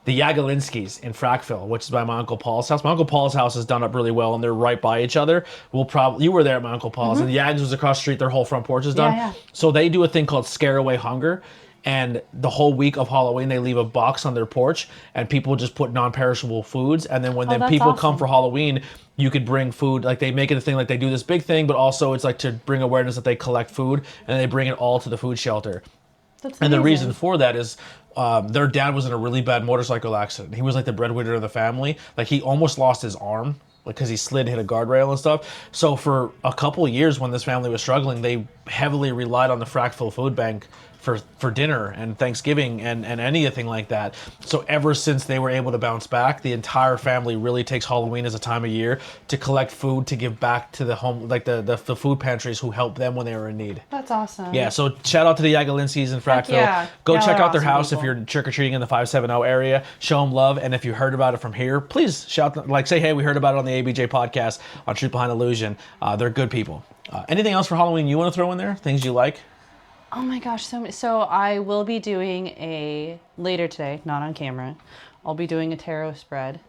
the Yagelinskis in Frackville, which is by my Uncle Paul's house. My Uncle Paul's house is done up really well and they're right by each other. You were there at my Uncle Paul's and the Yags was across the street, their whole front porch is done. Yeah. So they do a thing called Scare Away Hunger. And the whole week of Halloween, they leave a box on their porch, and people just put non-perishable foods. And then when people come for Halloween, you could bring food. Like, they make it a thing, like, they do this big thing, but also it's like to bring awareness that they collect food, and they bring it all to the food shelter. That's and amazing. the reason for that is their dad was in a really bad motorcycle accident. He was like the breadwinner of the family. Like, he almost lost his arm, like, because he slid, hit a guardrail and stuff. So for a couple of years when this family was struggling, they heavily relied on the Frackville Food Bank for dinner and Thanksgiving and anything like that. So ever since they were able to bounce back, the entire family really takes Halloween as a time of year to collect food to give back to the home, like the food pantries who helped them when they were in need. That's awesome. Yeah, so shout out to the Yagelinskis in Frackville. Yeah. Go check out their awesome house people. if you're trick-or-treating in the 570 area. Show them love, and if you heard about it from here, please shout them, like, say, hey, we heard about it on the ABJ podcast on Truth Behind Illusion. They're good people. Anything else for Halloween you want to throw in there? Things you like? Oh my gosh, so I will be doing later today, not on camera. I'll be doing a tarot spread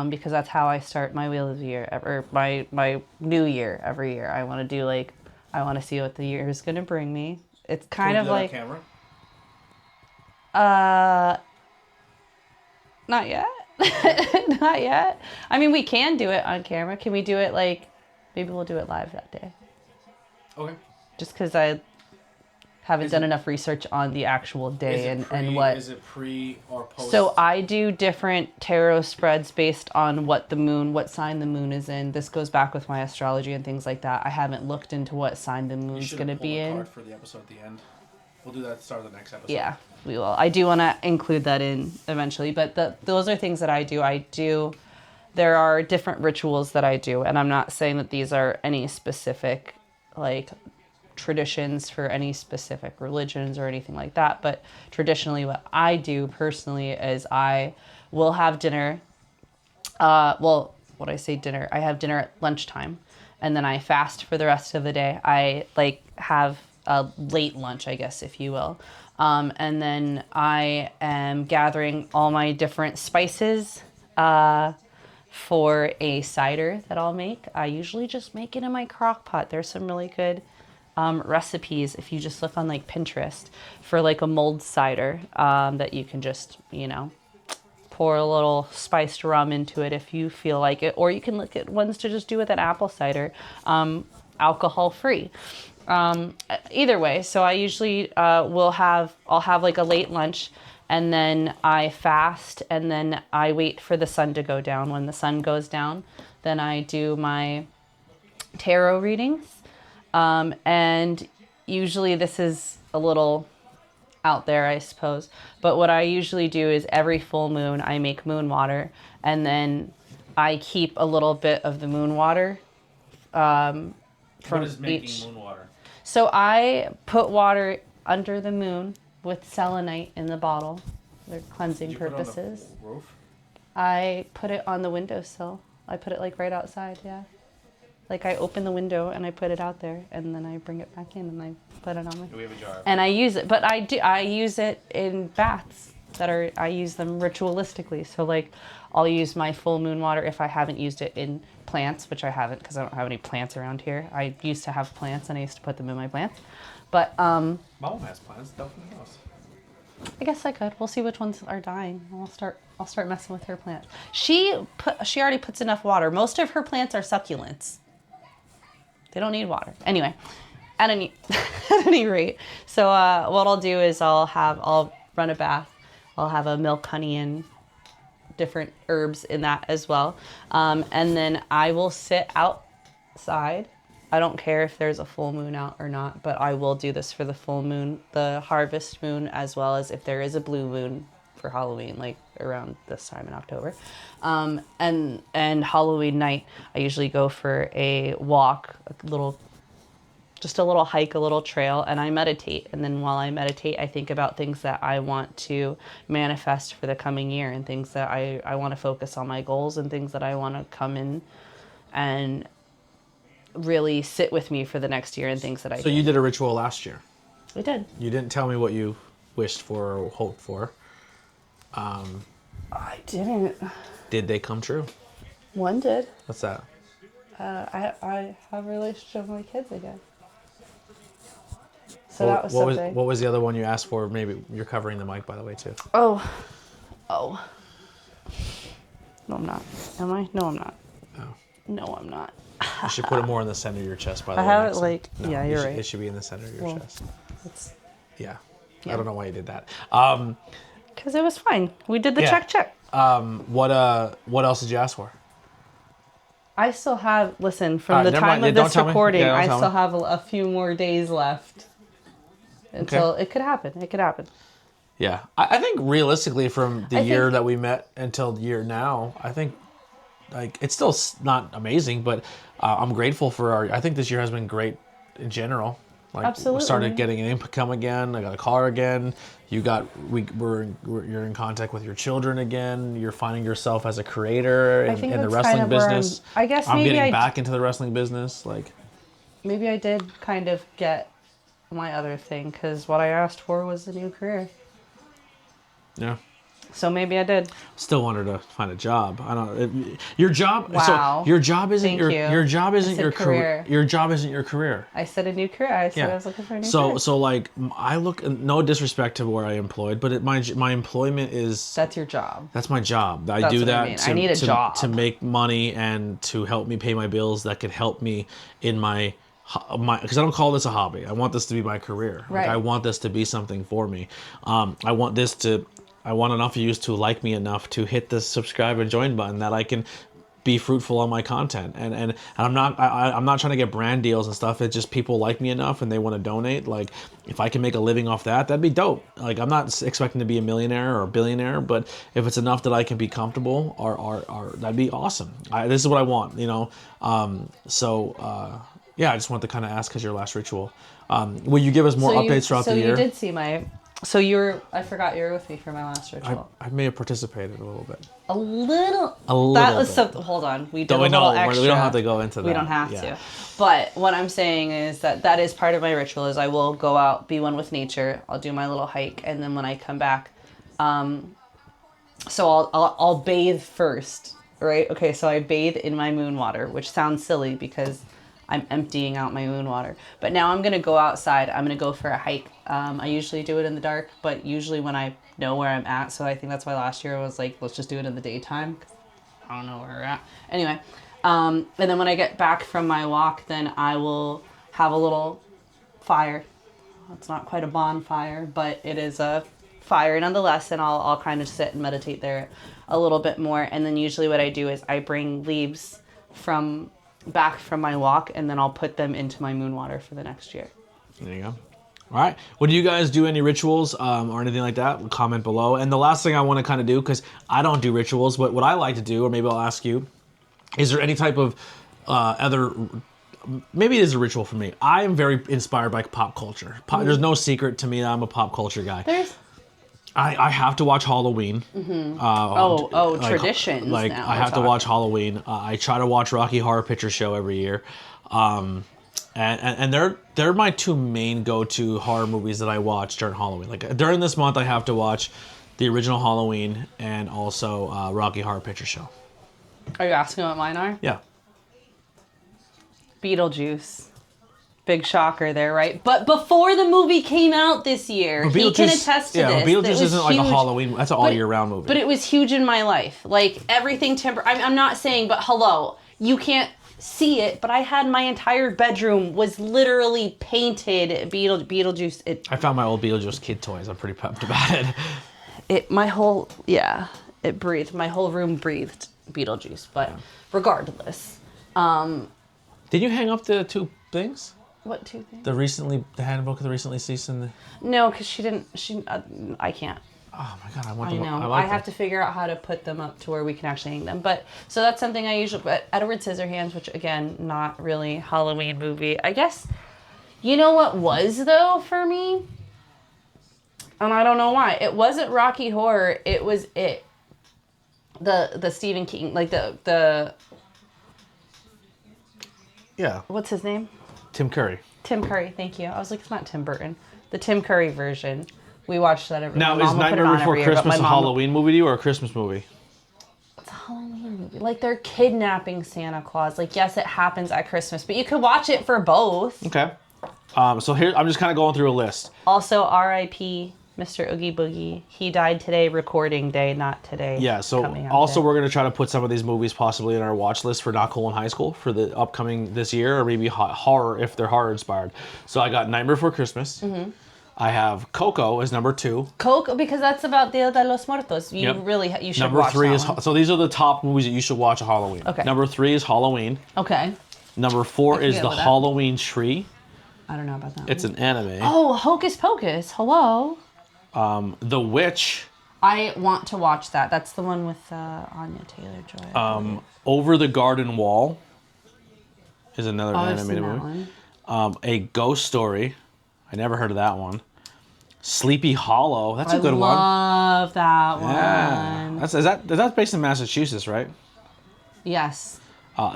because that's how I start my wheel of the year, or my new year every year. I want to do, like, I want to see what the year is going to bring me. It's kind of like... Camera? Not yet. Not yet. I mean, we can do it on camera. Can we do it, like, maybe we'll do it live that day. Okay. Just because I haven't done enough research on the actual day and what. Is it pre or post? So I do different tarot spreads based on what sign the moon is in. This goes back with my astrology and things like that. I haven't looked into what sign the moon's going to be in. Card for the episode at the end. We'll do that at the start of the next episode. Yeah, we will. I do want to include that in eventually, but those are things that I do. There are different rituals that I do, and I'm not saying that these are any specific, like, traditions for any specific religions or anything like that, but traditionally what I do personally is I will have dinner. When I say dinner, I have dinner at lunchtime, and then I fast for the rest of the day. I, like, have a late lunch, I guess, if you will. And then I am gathering all my different spices for a cider that I'll make. I usually just make it in my crock pot. There's some really good recipes if you just look on, like, Pinterest for, like, a mulled cider that you can just, pour a little spiced rum into it if you feel like it, or you can look at ones to just do with an apple cider, alcohol free. Either way, so I usually I'll have like a late lunch, and then I fast, and then I wait for the sun to go down. When the sun goes down, then I do my tarot readings, and usually this is a little out there, I suppose. But what I usually do is every full moon, I make moon water, and then I keep a little bit of the moon water from What is making each. moon water? So I put water under the moon with selenite in the bottle for cleansing purposes. Roof? I put it on the windowsill. I put it like right outside, yeah. Like I open the window and I put it out there, and then I bring it back in and I put it on my. We have a jar. And I use it, but I use it in baths I use them ritualistically. So like I'll use my full moon water if I haven't used it in plants, which I haven't because I don't have any plants around here. I used to have plants and I used to put them in my plants. But Mom has plants stuff in the house. I guess I could. We'll see which ones are dying. I'll start messing with her plant. She already puts enough water. Most of her plants are succulents. They don't need water. Anyway, at any rate, so what I'll do is I'll run a bath. I'll have a milk, honey, and different herbs in that as well. And then I will sit outside. I don't care if there's a full moon out or not, but I will do this for the full moon, the harvest moon, as well as if there is a blue moon for Halloween, like around this time in October. And Halloween night, I usually go for a walk, just a little hike, a little trail, and I meditate. And then while I meditate, I think about things that I want to manifest for the coming year, and things that I want to focus on my goals, and things that I want to come in and really sit with me for the next year, and things that So you did a ritual last year. I did. You didn't tell me what you wished for or hoped for. I didn't. Did they come true? One did. What's that? I have a relationship with my kids again. So that was something. What was the other one you asked for? Maybe you're covering the mic, by the way, too. Oh. No, I'm not. Am I? No, I'm not. Oh. No, I'm not. You should put it more in the center of your chest, by the way. I have next it like, time. No, yeah, you're right. It should be in the center of your chest. It's Yeah. Yeah. I don't know why you did that. because it was fine. We did the Yeah. check. What else did you ask for? I still have, listen, from Alright, the never time mind. of Yeah, this don't tell me. recording, Yeah, don't I tell still me. have a few more days left. Until it could happen. It could happen. Yeah. I think realistically from the I year think- that we met until the year now, I think like it's still not amazing, but I'm grateful for I think this year has been great in general. Like Absolutely. we started getting an income again. I got a car again. You're in contact with your children again. You're finding yourself as a creator in the that's wrestling kind of where business. I guess I'm maybe getting back into the wrestling business. Like, maybe I did kind of get my other thing, because what I asked for was a new career. yeah. So maybe I did. Still wanted to find a job. I don't. Your job. Wow. So your job isn't Thank your you. your job isn't I said your career. career. Your job isn't your career. I said a new career. I said I was looking for a new career. So like I look. No disrespect to where I employed, but my employment is. That's your job. That's my job. I That's do what I that mean. to, I need a to, job. to make money and to help me pay my bills. That could help me in my because I don't call this a hobby. I want this to be my career. Right. Like, I want this to be something for me. I want enough of you to like me enough to hit the subscribe and join button that I can be fruitful on my content. And I'm not trying to get brand deals and stuff. It's just people like me enough and they want to donate. Like if I can make a living off that, that'd be dope. Like I'm not expecting to be a millionaire or a billionaire, but if it's enough that I can be comfortable or that'd be awesome. This is what I want, you know? Yeah, I just want to kind of ask because your last ritual. Will you give us more updates throughout the year? So you did see my... So I forgot you were with me for my last ritual. I may have participated a little bit. A little. That That was bit. something. Hold on. We did Don't a we little know? extra. We don't have to go into that. We don't have Yeah. to. But what I'm saying is that is part of my ritual. Is I will go out, be one with nature. I'll do my little hike, and then when I come back, so I'll bathe first, right? Okay, so I bathe in my moon water, which sounds silly because I'm emptying out my moon water. But now I'm going to go outside. I'm going to go for a hike. I usually do it in the dark, but usually when I know where I'm at. So I think that's why last year I was like, let's just do it in the daytime. 'Cause I don't know where we're at. Anyway, and then when I get back from my walk, then I will have a little fire. It's not quite a bonfire, but it is a fire nonetheless, and I'll kind of sit and meditate there a little bit more. And then usually what I do is I bring leaves back from my walk, and then I'll put them into my moon water for the next year. There you go. All right. Well, do you guys do any rituals or anything like that? Comment below. And the last thing I want to kind of do, because I don't do rituals, but what I like to do, or maybe I'll ask you, is there any type of maybe it is a ritual for me. I am very inspired by pop culture. There's no secret to me that I'm a pop culture guy. I have to watch Halloween. Traditions. Like now I have to watch Halloween. I try to watch Rocky Horror Picture Show every year. And they're my two main go-to horror movies that I watch during Halloween. Like during this month, I have to watch the original Halloween and also Rocky Horror Picture Show. Are you asking what mine are? Yeah. Beetlejuice. Big shocker there, right? But before the movie came out this year, he can attest to this. Yeah, Beetlejuice isn't like a Halloween. That's an all-year-round movie. But it was huge in my life. Like everything. I'm not saying, but hello, you can't see it. But I had my entire bedroom was literally painted Beetlejuice. I found my old Beetlejuice kid toys. I'm pretty pumped about it. It breathed. My whole room breathed Beetlejuice. But regardless, did you hang up the two things? What two things? The handbook of the recently seasoned. No, because I can't. Oh my god, I know. I have to figure out how to put them up to where we can actually hang them. But so that's something I usually. But Edward Scissorhands, which again, not really Halloween movie. I guess. You know what was though for me, and I don't know why. It wasn't Rocky Horror. It was it. The Stephen King, like the. Yeah. What's his name? Tim Curry. Tim Curry, thank you. I was like, it's not Tim Burton. The Tim Curry version. We watched that every Now, is Nightmare Before Christmas a Halloween movie to you or a Christmas movie? It's a Halloween movie. Like, they're kidnapping Santa Claus. Like, yes, it happens at Christmas, but you could watch it for both. Okay. So here, I'm just kind of going through a list. Also, R.I.P. Mr. Oogie Boogie. He died today, recording day, not today. Yeah, so also we're going to try to put some of these movies possibly in our watch list for Not Cool in High School for the upcoming this year, or maybe horror if they're horror inspired. So I got Nightmare Before Christmas. Mm-hmm. I have Coco as number 2. Coco, because that's about Dia de los Muertos. You should number watch 3 that is one. So these are the top movies that you should watch at Halloween. Okay. Number 3 is Halloween. Okay. Number 4 is The Halloween Tree. I don't know about that. It's an anime. Oh, Hocus Pocus. Hello. The Witch. I want to watch that. That's the one with Anya Taylor-Joy. Over the Garden Wall is another I've seen animated that movie. one. A Ghost Story. I never heard of that one. Sleepy Hollow. That's a good one. I love that one. Yeah. That's based in Massachusetts, right? Yes.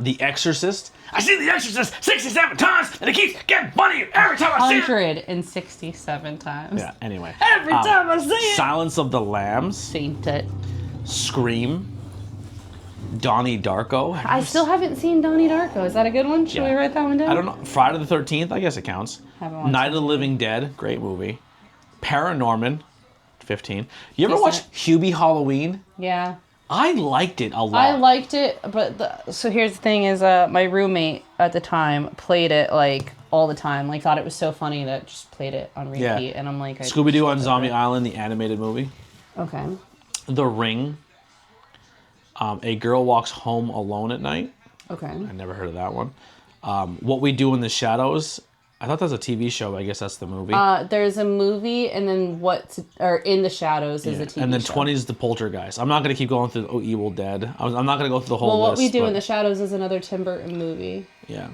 The Exorcist. I see The Exorcist 67 times, and it keeps getting funnier every time I see it. 167 times. Yeah, anyway. Every time I see it. Silence of the Lambs. Saint it. Scream. Donnie Darko. I still haven't seen Donnie Darko. Is that a good one? Should we write that one down? I don't know. Friday the 13th, I guess it counts. Haven't watched Night of the Living Dead, great movie. Paranorman, 15. You ever watch Hubie Halloween? Yeah. I liked it a lot. I liked it, but so here's the thing is my roommate at the time played it like all the time. Like thought it was so funny that just played it on repeat. Yeah. And I'm like... Scooby-Doo on Zombie Island, the animated movie. Okay. The Ring. A Girl Walks Home Alone at Night. Okay. I never heard of that one. What We Do in the Shadows. I thought that was a TV show, but I guess that's the movie. There's a movie, and then In the Shadows is a TV show. And then 20 is The Poltergeist. I'm not going to keep going through Evil Dead. I'm not going to go through the whole list. Well, What We Do in the Shadows is another Tim Burton movie. Yeah.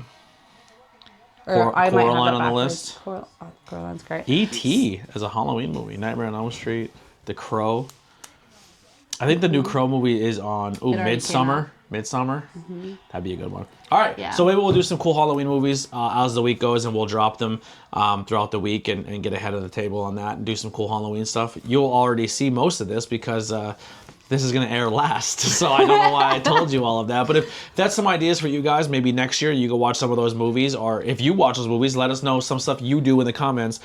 Or I might have Coraline that on the backwards. list. Coraline's great. E.T. is a Halloween movie. Nightmare on Elm Street. The Crow. I think the new Crow movie is on Midsummer. Mm-hmm. That'd be a good one. All right, so maybe we'll do some cool Halloween movies as the week goes, and we'll drop them throughout the week and get ahead of the table on that and do some cool Halloween stuff. You'll already see most of this because this is going to air last, so I don't know why I told you all of that. But if that's some ideas for you guys, maybe next year you go watch some of those movies, or if you watch those movies, let us know some stuff you do in the comments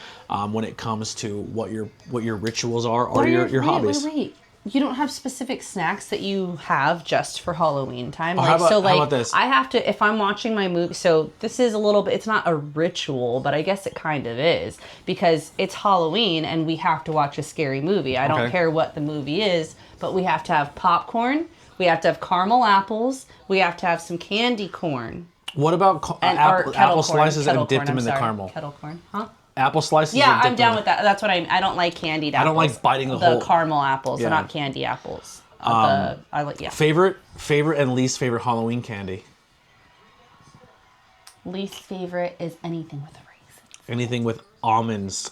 when it comes to what your rituals are or your hobbies. Wait. you don't have specific snacks that you have just for Halloween time. Oh, Like, how about, so like how about this? I have to, if I'm watching my movie, so this is a little bit, it's not a ritual, but I guess it kind of is because it's Halloween and we have to watch a scary movie. I don't Okay. care what the movie is, but we have to have popcorn. We have to have caramel apples. We have to have some candy corn. What about Or apple kettle corn, slices kettle and dip corn, them I'm in the sorry. caramel? Kettle corn, huh? Apple slices. Yeah, and dip I'm down them with that. That's what I don't like candied apples. I don't like biting the whole- caramel apples. They're Yeah. not candy apples. I like Favorite and least favorite Halloween candy? Least favorite is anything with raisins. Anything with almonds,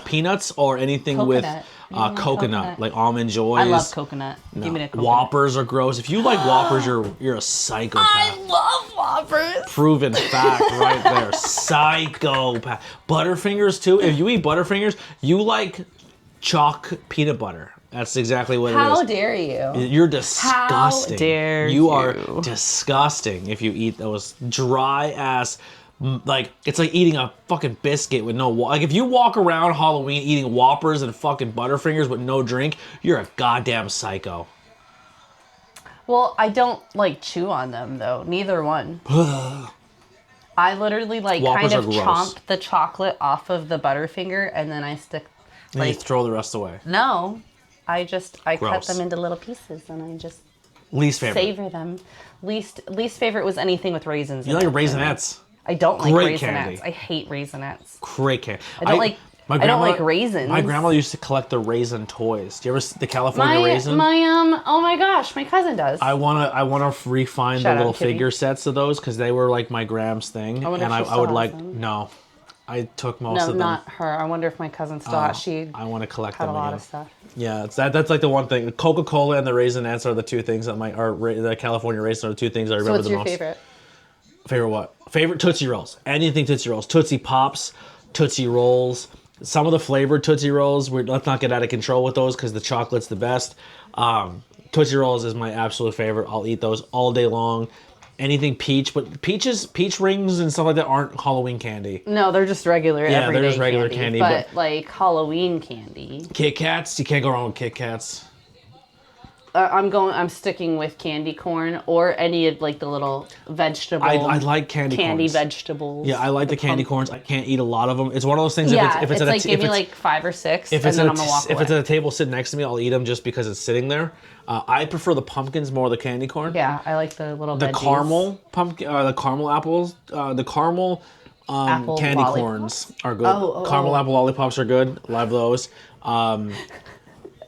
peanuts, or anything Coconut. with You don't like coconut, coconut? like almond joys. I love coconut. No. Give me the coconut. Whoppers are gross. If you like Whoppers, you're a psychopath. I love Whoppers. Proven fact right there. Psychopath. Butterfingers too. If you eat Butterfingers, you like chalk peanut butter. That's exactly what it is. How dare you? You're disgusting. How dare you are you. disgusting if you eat those dry ass. Like it's like eating a fucking biscuit with no like if you walk around Halloween eating Whoppers and fucking Butterfingers with no drink, you're a goddamn psycho. Well, I don't like chew on them though. Neither one. I literally like Whoppers kind of are gross. chomp the chocolate off of the Butterfinger and then I stick And you like throw the rest away. no. I cut Gross. them into little pieces and I just Least favorite. savor them. Least favorite was anything with raisins. You like raisinets? I don't like Great raisinets. candy. I hate raisinets. Great candy. I don't like raisins. My grandma used to collect the raisin toys. Do you ever see the California raisin? Oh my gosh, my cousin does. I wanna refine Shout the little out, Kitty. figure sets of those because they were like my Gram's thing, I wonder and if I she still would has like them. no, I took most No, of them. not her. I wonder if my cousin still has. She I want to collect had them a lot again. of stuff. Yeah, that's like the one thing. Coca-Cola and the Raisinets are the two things that the California raisins are the two things I So remember what's the your most. favorite? Favorite what? Favorite Tootsie Rolls. Anything Tootsie Rolls. Tootsie Pops, Tootsie Rolls. Some of the flavored Tootsie Rolls, let's not get out of control with those because the chocolate's the best. Tootsie Rolls is my absolute favorite. I'll eat those all day long. Anything peach, but peach rings and stuff like that aren't Halloween candy. No, they're just regular Yeah, they're everyday just regular candy, but like Halloween candy. Kit Kats, you can't go wrong with Kit Kats. I'm sticking with candy corn or any of like the little vegetable. I like candy corns. vegetables. Yeah, I like the candy corns. I can't eat a lot of them. It's one of those things. Yeah, if it's it's at like give me like 5 or 6, and then I'm gonna walk away. if it's at a table sitting next to me, I'll eat them just because it's sitting there. I prefer the pumpkins more than the candy corn. Yeah, I like the little The veggies. caramel pumpkin, the caramel apples, the caramel Apple candy lollipops? corns are good. Oh. Caramel apple lollipops are good. Love those.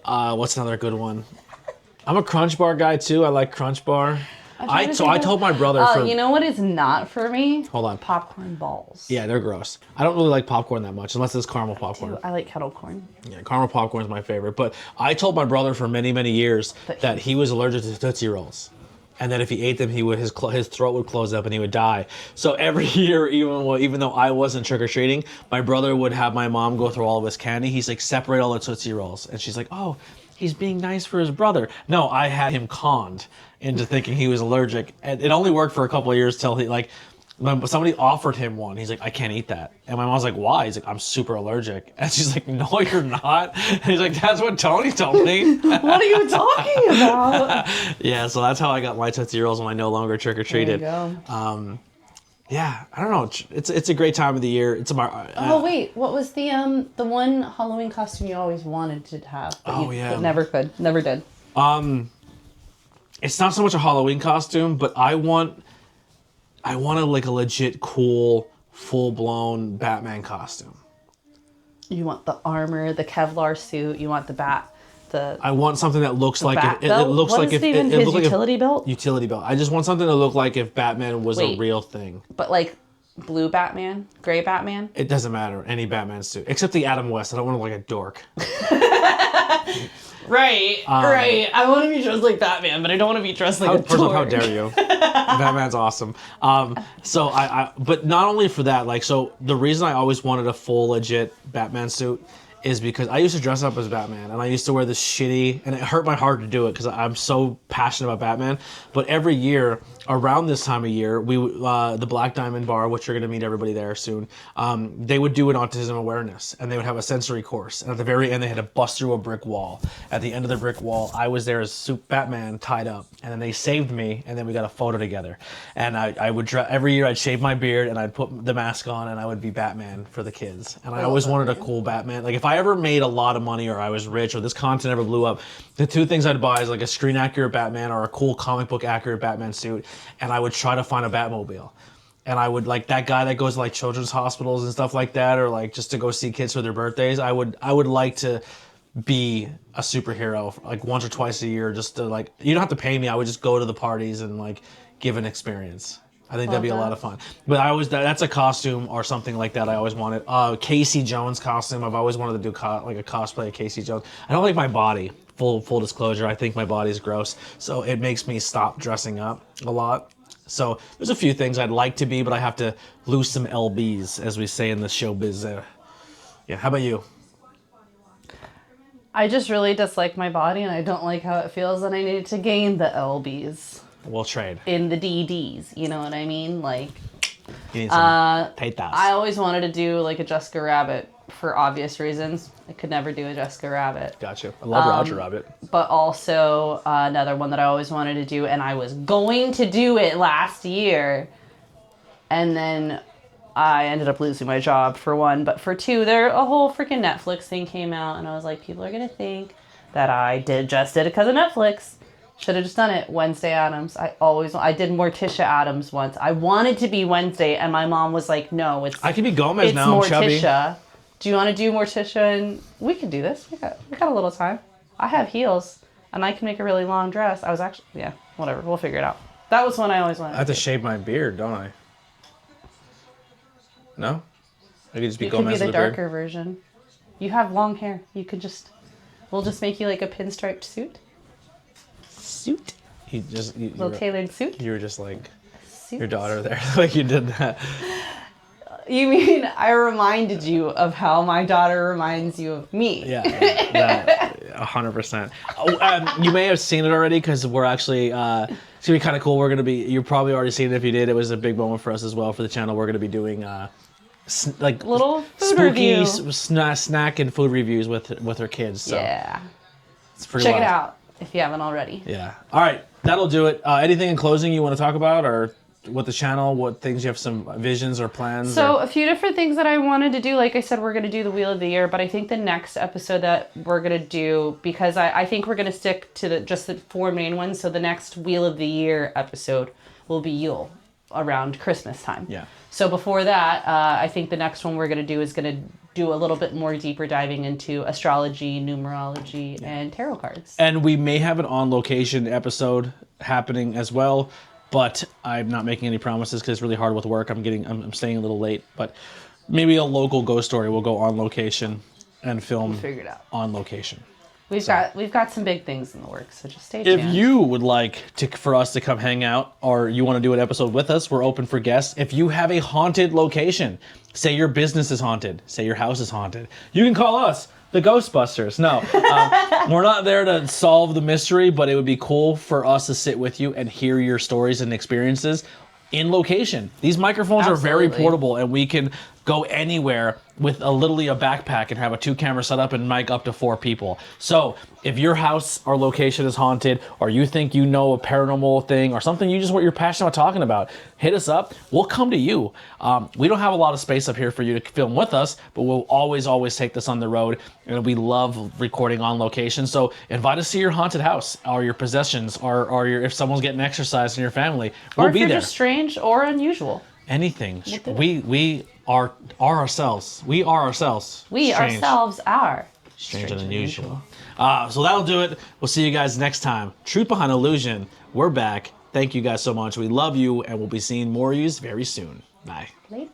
What's another good one? I'm a Crunch Bar guy too. I like Crunch Bar. I told my brother. You know what is not for me? Hold on. Popcorn balls. Yeah, they're gross. I don't really like popcorn that much unless it's caramel popcorn. I like kettle corn. Yeah, caramel popcorn is my favorite. But I told my brother for many, many years that he was allergic to Tootsie Rolls. And that if he ate them, his throat would close up and he would die. So every year, even though I wasn't trick-or-treating, my brother would have my mom go through all of his candy. He's like, separate all the Tootsie Rolls. And she's like, oh, he's being nice for his brother. No, I had him conned into thinking he was allergic. And it only worked for a couple of years till when somebody offered him one. He's like, I can't eat that. And my mom's like, why? He's like, I'm super allergic. And she's like, no, you're not. And he's like, that's what Tony told me. What are you talking about? Yeah, so that's how I got my Tootsie Rolls when I no longer trick-or-treated. There you go. Yeah, I don't know. It's a great time of the year. It's my Oh wait, what was the one Halloween costume you always wanted to have, but but never did? It's not so much a Halloween costume, but I want a legit cool full-blown Batman costume. You want the armor, the Kevlar suit. You want the bat. I want something that looks like bat it belt? looks What like is if even it his looked like utility belt? Utility belt. I just want something to look like if Batman was a Wait. real thing. But like blue Batman, gray Batman. It doesn't matter. Any Batman suit. Except the Adam West. I don't want to look like a dork. Right. I want to be dressed like Batman, but I don't want to be dressed like a First off, how dork. dare you? Batman's awesome. So but not only for that, so the reason I always wanted a full legit Batman suit is because I used to dress up as Batman, and I used to wear this shitty, and it hurt my heart to do it because I'm so passionate about Batman. But every year, around this time of year, we the Black Diamond Bar, which you're going to meet everybody there soon, they would do an autism awareness, and they would have a sensory course. And at the very end, they had to bust through a brick wall. At the end of the brick wall, I was there as Batman tied up, and then they saved me, and then we got a photo together. And I would every year I'd shave my beard, and I'd put the mask on, and I would be Batman for the kids. And I always wanted a cool Batman. Like if I ever made a lot of money, or I was rich, or this content ever blew up, the two things I'd buy is like a screen accurate Batman or a cool comic book accurate Batman suit, and I would try to find a Batmobile. And I would, like, that guy that goes to like children's hospitals and stuff like that, or like just to go see kids for their birthdays, I would like to be a superhero like once or twice a year, just to like, you don't have to pay me, I would just go to the parties and like give an experience. I think that'd be a lot of fun. But I always, that's a costume or something like that I always wanted. Casey Jones costume, I've always wanted to do like a cosplay of Casey Jones. I don't like my body, full disclosure, I think my body's gross, so it makes me stop dressing up a lot. So there's a few things I'd like to be, but I have to lose some LBs, as we say in the showbiz. Yeah, how about you? I just really dislike my body, and I don't like how it feels, and I need to gain the LBs. We'll trade. In the DDs, you know what I mean? Like, you need some tetas. I always wanted to do like a Jessica Rabbit for obvious reasons. I could never do a Jessica Rabbit. Gotcha. I love Roger Rabbit. But also another one that I always wanted to do, and I was going to do it last year, and then I ended up losing my job for one. But for two, a whole freaking Netflix thing came out, and I was like, people are gonna think that I just did it because of Netflix. Should have just done it. Wednesday Addams. I did Morticia Addams once. I wanted to be Wednesday, and my mom was like, no, I can be Gomez now, I'm chubby. Morticia. Do you want to do Morticia? And we can do this. We got a little time. I have heels, and I can make a really long dress. I was actually, yeah, whatever. We'll figure it out. That was one I always wanted. I have to shave my beard, don't I? No? I could just be you Gomez can be with the a beard. darker version. You have long hair. We'll just make you like a pinstriped suit. Suit? You little tailored suit? You were just like Suit. your daughter there, like you did that. You mean I reminded you of how my daughter reminds you of me? Yeah, 100%. You may have seen it already because we're actually, it's going to be kind of cool. You've probably already seen it if you did. It was a big moment for us as well for the channel. We're going to be doing like little food spooky review. snack and food reviews with her kids. So Yeah. it's pretty Check wild. it out if you haven't already. Yeah. All right. That'll do it. Anything in closing you want to talk about, or with the channel, what things you have some visions or plans? So a few different things that I wanted to do. Like I said, we're going to do the Wheel of the Year, but I think the next episode that we're going to do, because I think we're going to stick to just the four main ones. So the next Wheel of the Year episode will be Yule, around Christmas time. Yeah. So before that, I think the next one we're going to do is going to do a little bit more deeper diving into astrology, numerology, and tarot cards. And we may have an on-location episode happening as well, but I'm not making any promises because it's really hard with work. I'm staying a little late, but maybe a local ghost story will go on location and film Figure it out. on location. We've got some big things in the works, so just stay tuned. If you would like for us to come hang out, or you want to do an episode with us, we're open for guests. If you have a haunted location, say your business is haunted, say your house is haunted, you can call us, the Ghostbusters. No, we're not there to solve the mystery, but it would be cool for us to sit with you and hear your stories and experiences in location. These microphones are very portable, and we can go anywhere with literally a backpack and have a 2-camera setup and mic up to 4 people. So if your house or location is haunted, or you think you know a paranormal thing or something you're passionate about talking about, hit us up. We'll come to you. We don't have a lot of space up here for you to film with us, but we'll always take this on the road, and we love recording on location. So invite us to your haunted house, or your possessions, or if someone's getting exercise in your family, we'll be there. Or if you're just strange or unusual. Anything. We are ourselves. We are ourselves. We ourselves are strange and unusual. So that'll do it. We'll see you guys next time. Truth Behind Illusion. We're back. Thank you guys so much. We love you, and we'll be seeing more of you very soon. Bye. Later.